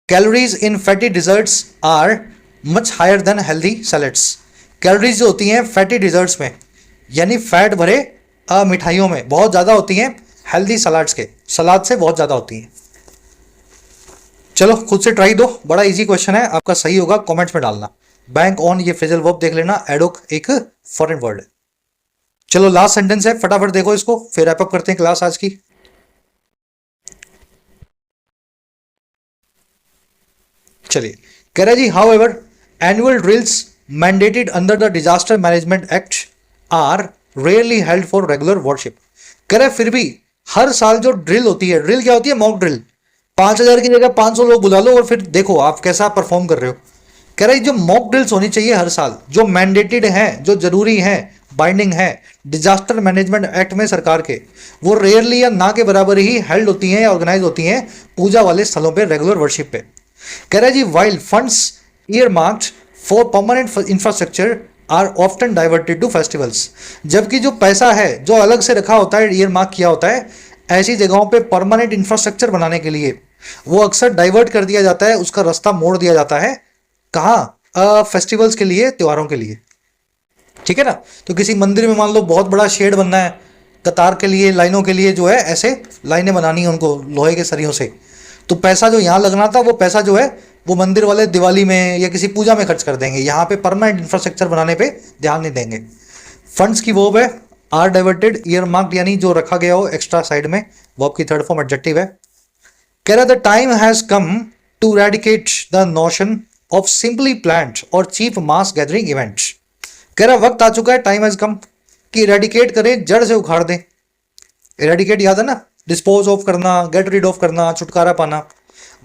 Calories in fatty desserts are much higher than healthy salads. Calories जो होती हैं फैटी डिजर्ट्स में, यानी फैट भरे मिठाइयों में बहुत ज्यादा होती हैं, हेल्दी सलाड्स के सलाद से बहुत ज्यादा होती हैं। चलो खुद से ट्राई दो, बड़ा इजी क्वेश्चन है, आपका सही होगा कमेंट्स में डालना। बैंक ऑन ये फ्रेजल वर्ब देख लेना, एडोक एक फॉरेन वर्ड है। चलो लास्ट सेंटेंस है, फटाफट देखो इसको, फिर रैप अप करते हैं क्लास आज की। चलिए कह रहा है जी, however annual drills mandated under the disaster management act are rarely held for regular worship. कह रहा है फिर भी हर साल जो ड्रिल होती है, ड्रिल क्या होती है, मॉक ड्रिल, 5,000 की जगह 500 लोग बुला लो और फिर देखो आप कैसा परफॉर्म कर रहे हो। कह रहा है जो मॉक ड्रिल्स होनी चाहिए हर साल, जो मैंडेटेड हैं, जो जरूरी हैं, बाइंडिंग है डिजास्टर मैनेजमेंट एक्ट में सरकार के, वो रेयरली या ना के बराबर ही हेल्ड होती हैं या ऑर्गेनाइज होती हैं पूजा वाले स्थलों पे, रेगुलर वर्शिप पे। कह रहा है जी, while funds earmarked for permanent infrastructure are often diverted to festivals. जबकि जो पैसा है जो अलग से रखा होता है, ईयरमार्क किया होता है ऐसी जगहों पे परमानेंट इंफ्रास्ट्रक्चर बनाने के लिए, वो अक्सर डाइवर्ट कर दिया जाता है, उसका रास्ता मोड़ दिया जाता है, कहाँ, फेस्टिवल्स के लिए, त्योहारों के लिए। ठीक है ना। तो किसी मंदिर में मान लो बहुत बड़ा शेड बनना है, कतार के लिए, लाइनों के लिए जो है ऐसे लाइनें बनानी है उनको लोहे के सरियों से, तो पैसा जो यहाँ लगना था वो पैसा जो है वो मंदिर वाले दिवाली में या किसी पूजा में खर्च कर देंगे, यहाँ पे परमानेंट इंफ्रास्ट्रक्चर बनाने पे ध्यान नहीं देंगे। फंड्स की वर्ब है आर डाइवर्टेड, ईयरमार्क्ड यानी जो रखा गया हो एक्स्ट्रा साइड में, वर्ब की थर्ड फॉर्म एडजेक्टिव है। कह रहा the time has come to eradicate the notion of simply planned और चीप मास गैदरिंग इवेंट्स। कह रहा वक्त आ चुका है, टाइम हैज कम, कि रेडिकेट करें, जड़ से उखाड़ दें। रेडिकेट याद है ना, डिस्पोज ऑफ करना, गेट रिड ऑफ करना, छुटकारा पाना।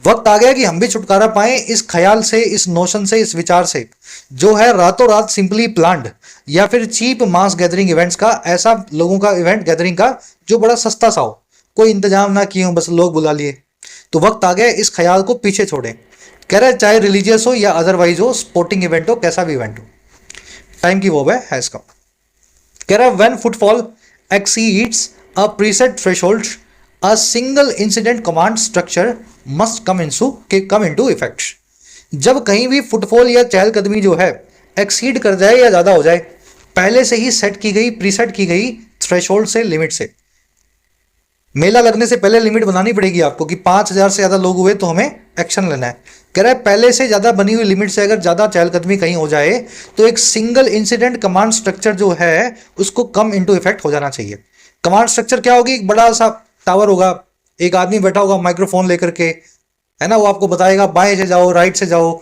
वक्त आ गया कि हम भी छुटकारा पाएं इस ख्याल से, इस नोशन से, इस विचार से जो है रातों रात सिंपली प्लान्ड या फिर चीप मास गैदरिंग इवेंट्स का, ऐसा लोगों का इवेंट गैदरिंग का जो बड़ा सस्ता सा हो, कोई इंतजाम ना किए हो, बस लोग बुला लिए। तो वक्त आ गया इस ख्याल को पीछे छोड़ें। कह रहा है चाहे रिलीजियस हो या अदरवाइज हो, स्पोर्टिंग इवेंट हो, कैसा भी इवेंट हो, टाइम की वो है हैज कम। कह रहा है when footfall exceeds a preset threshold a single incident command structure must come into effect. जब कहीं भी फुटफॉल या चहलकदमी जो है एक्सीड कर जाए या ज्यादा हो जाए, पहले से ही सेट की गई, प्रीसेट की गई थ्रेशोल्ड से, लिमिट से, मेला लगने से पहले लिमिट बनानी पड़ेगी आपको कि 5,000 से ज्यादा लोग हुए तो हमें एक्शन लेना है। कह रहा है पहले से ज्यादा बनी हुई लिमिट से अगर ज्यादा चहलकदमी कहीं हो जाए तो एक सिंगल इंसिडेंट कमांड स्ट्रक्चर जो है उसको कम इनटू इफेक्ट हो जाना चाहिए। कमांड स्ट्रक्चर क्या होगी, एक बड़ा सा टावर होगा, एक आदमी बैठा होगा माइक्रोफोन लेकर के, है ना, वो आपको बताएगा बाएं से जाओ, राइट से जाओ,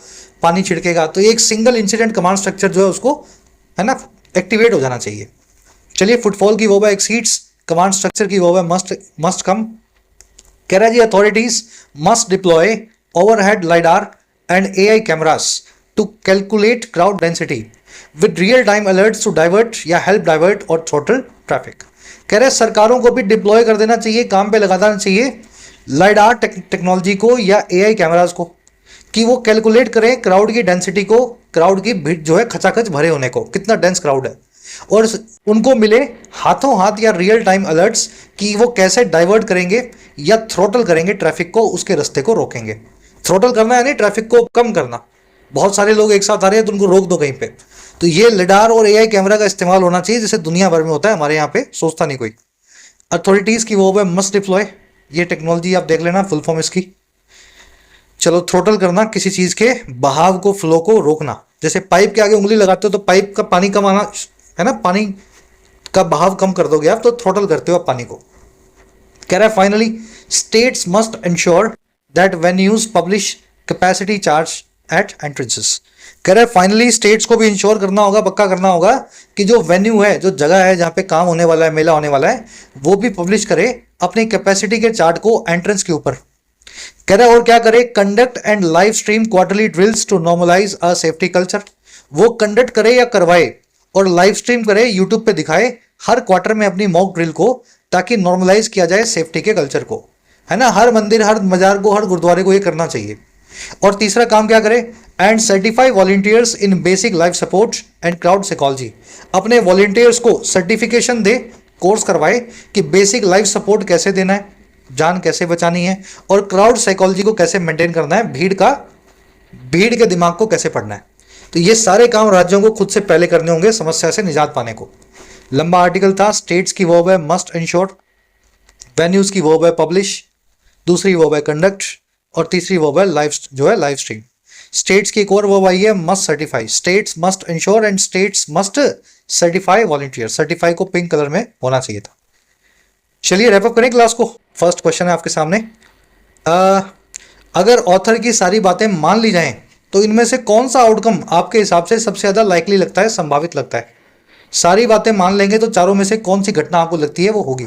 पानी छिड़केगा। तो एक सिंगल इंसिडेंट कमांड स्ट्रक्चर जो है उसको, है ना, एक्टिवेट हो जाना चाहिए। चलिए फुटफॉल की वो है एक्सीड्स, कमांड स्ट्रक्चर की वो है मस्ट कम। कह रहा है जी authorities must deploy overhead lidar and AI cameras to calculate crowd density. With real time alerts to divert या हेल्प डाइवर्ट और थ्रॉटल ट्रैफिक। कह रहे हैं सरकारों को भी डिप्लॉय कर देना चाहिए, काम पे लगा देना चाहिए लाइडार टेक्नोलॉजी को या एआई कैमरास को, कि वो कैलकुलेट करें क्राउड की डेंसिटी को, क्राउड की भीड़ जो है खचाखच भरे होने को, कितना डेंस क्राउड है, और उनको मिले हाथों हाथ या रियल टाइम अलर्ट्स कि वो कैसे डाइवर्ट करेंगे या थ्रोटल करेंगे ट्रैफिक को, उसके रास्ते को रोकेंगे। थ्रोटल करना यानी ट्रैफिक को कम करना। बहुत सारे लोग एक साथ आ रहे हैं तो उनको रोक दो कहीं पे, तो ये लिडार और एआई कैमरा का इस्तेमाल होना चाहिए, जैसे दुनिया भर में होता है, हमारे यहाँ पे सोचता नहीं कोई। अथॉरिटीज की वो मस्ट डिप्लॉय, ये टेक्नोलॉजी आप देख लेना फुल फॉर्म इसकी। चलो, थ्रोटल करना, किसी चीज के बहाव को, फ्लो को रोकना। जैसे पाइप के आगे उंगली लगाते हो तो पाइप का पानी कम आना है ना, पानी का बहाव कम कर दोगे आप, तो थ्रोटल करते हो आप पानी को। कह रहा है finally states must ensure that venues publish capacity charge at entrances. कह रहा है फाइनली स्टेट्स को भी इंश्योर करना होगा, पक्का करना होगा कि जो वेन्यू है, जो जगह है जहां पे काम होने वाला है, मेला होने वाला है, वो भी पब्लिश करे अपनी कैपेसिटी के चार्ट को एंट्रेंस के ऊपर। कह रहा है और क्या करे, conduct and live stream quarterly drills to normalise a safety culture. वो कंडक्ट करे या करवाए और लाइव स्ट्रीम करे, यूट्यूब पे दिखाए हर क्वार्टर में अपनी मॉक ड्रिल को, ताकि नॉर्मलाइज किया जाए सेफ्टी के कल्चर को, है ना। हर मंदिर, हर मजार को, हर गुरुद्वारे को ये करना चाहिए। और तीसरा काम क्या करे, and certify volunteers in basic life support and crowd psychology. अपने वॉलंटियर्स को सर्टिफिकेशन दे, कोर्स करवाए कि बेसिक लाइफ सपोर्ट कैसे देना है, जान कैसे बचानी है, और क्राउड साइकोलॉजी को कैसे मेंटेन करना है, भीड़ के दिमाग को कैसे पढ़ना है। तो ये सारे काम राज्यों को खुद से पहले करने होंगे समस्या से निजात पाने को। लंबा आर्टिकल था। स्टेट्स की वर्ब है मस्ट इंश्योर, वेन्यूज की वर्ब है पब्लिश, दूसरी वर्ब है कंडक्ट, और तीसरी वर्ब है लाइव स्ट्रीम। स्टेट्स की एक और वर्ब आई है must certify. States must ensure and states must certify volunteer. Certify को पिंक कलर में होना चाहिए था। चलिए रैप अप करें क्लास को। फर्स्ट क्वेश्चन है आपके सामने, अगर ऑथर की सारी बातें मान ली जाएं तो इनमें से कौन सा आउटकम आपके हिसाब से सबसे ज्यादा लाइकली लगता है, संभावित लगता है। सारी बातें मान लेंगे तो चारों में से कौन सी घटना आपको लगती है वो होगी।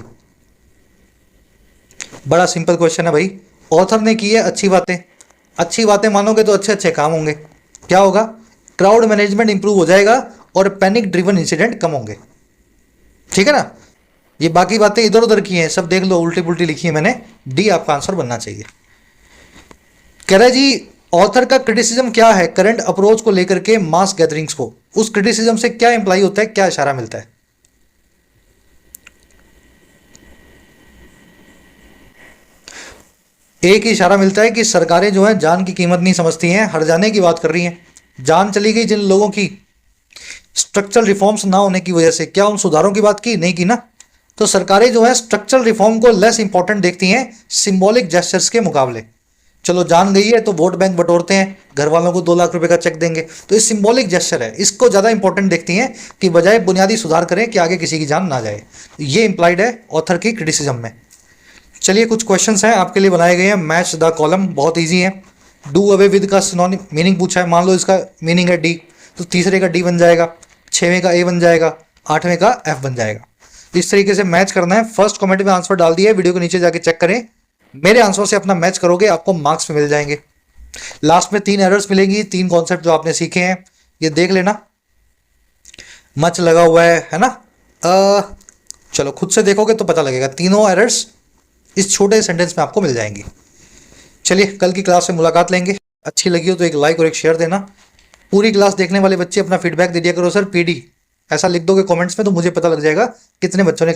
बड़ा सिंपल क्वेश्चन है भाई। ऑथर ने की है अच्छी बातें, अच्छी बातें मानोगे तो अच्छे अच्छे काम होंगे। क्या होगा, क्राउड मैनेजमेंट इंप्रूव हो जाएगा और पैनिक ड्रिवन इंसिडेंट कम होंगे। ठीक है ना। ये बाकी बातें इधर उधर की हैं, सब देख लो, उल्टी पुल्टी लिखी है मैंने। डी आपका आंसर बनना चाहिए। कह रहा है जी ऑथर का क्रिटिसिज्म क्या है करंट अप्रोच को लेकर के मास गैदरिंग्स को। उस क्रिटिसिज्म से क्या इंप्लाई होता है, क्या इशारा मिलता है। एक ही इशारा मिलता है कि सरकारें जो हैं जान की कीमत नहीं समझती हैं, हर जाने की बात कर रही हैं। जान चली गई जिन लोगों की स्ट्रक्चरल रिफॉर्म्स ना होने की वजह से, क्या उन सुधारों की बात की नहीं की ना। तो सरकारें जो है स्ट्रक्चरल रिफॉर्म को लेस इंपॉर्टेंट देखती हैं सिंबॉलिक जेस्चर्स के मुकाबले। चलो जान गई है तो वोट बैंक बटोरते हैं, घर वालों को 2 लाख रुपए का चेक देंगे, तो ये सिंबॉलिक जेस्चर है, इसको ज़्यादा इंपॉर्टेंट देखती हैं कि बजाय बुनियादी सुधार करें कि आगे किसी की जान ना जाए। ये इंप्लाइड है ऑथर की क्रिटिसिज्म में। चलिए कुछ क्वेश्चंस हैं आपके लिए बनाए गए हैं। मैच द कॉलम, बहुत ईजी है। डू अवे विद का सिनोनिम मीनिंग पूछा है। मान लो इसका मीनिंग है डी, तो तीसरे का डी बन जाएगा, 6वें का ए बन जाएगा, 8वें का एफ बन जाएगा। इस तरीके से मैच करना है। फर्स्ट कमेंट में आंसर डाल दिया है, वीडियो के नीचे जाके चेक करें। मेरे आंसर से अपना मैच करोगे, आपको मार्क्स में मिल जाएंगे। लास्ट में 3 एरर्स मिलेंगी, 3 कॉन्सेप्ट जो आपने सीखे हैं ये देख लेना। मच लगा हुआ है ना। चलो खुद से देखोगे तो पता लगेगा। तीनों एरर्स इस छोटे सेंटेंस में आपको मिल जाएंगी। चलिए कल की क्लास में मुलाकात लेंगे। अच्छी लगी हो तो एक लाइक और एक शेयर देना। पूरी क्लास देखने वाले बच्चे अपना फीडबैक दे दिया करो, सर पीडी ऐसा लिख दोगे कमेंट्स में तो मुझे पता लग जाएगा कितने बच्चों ने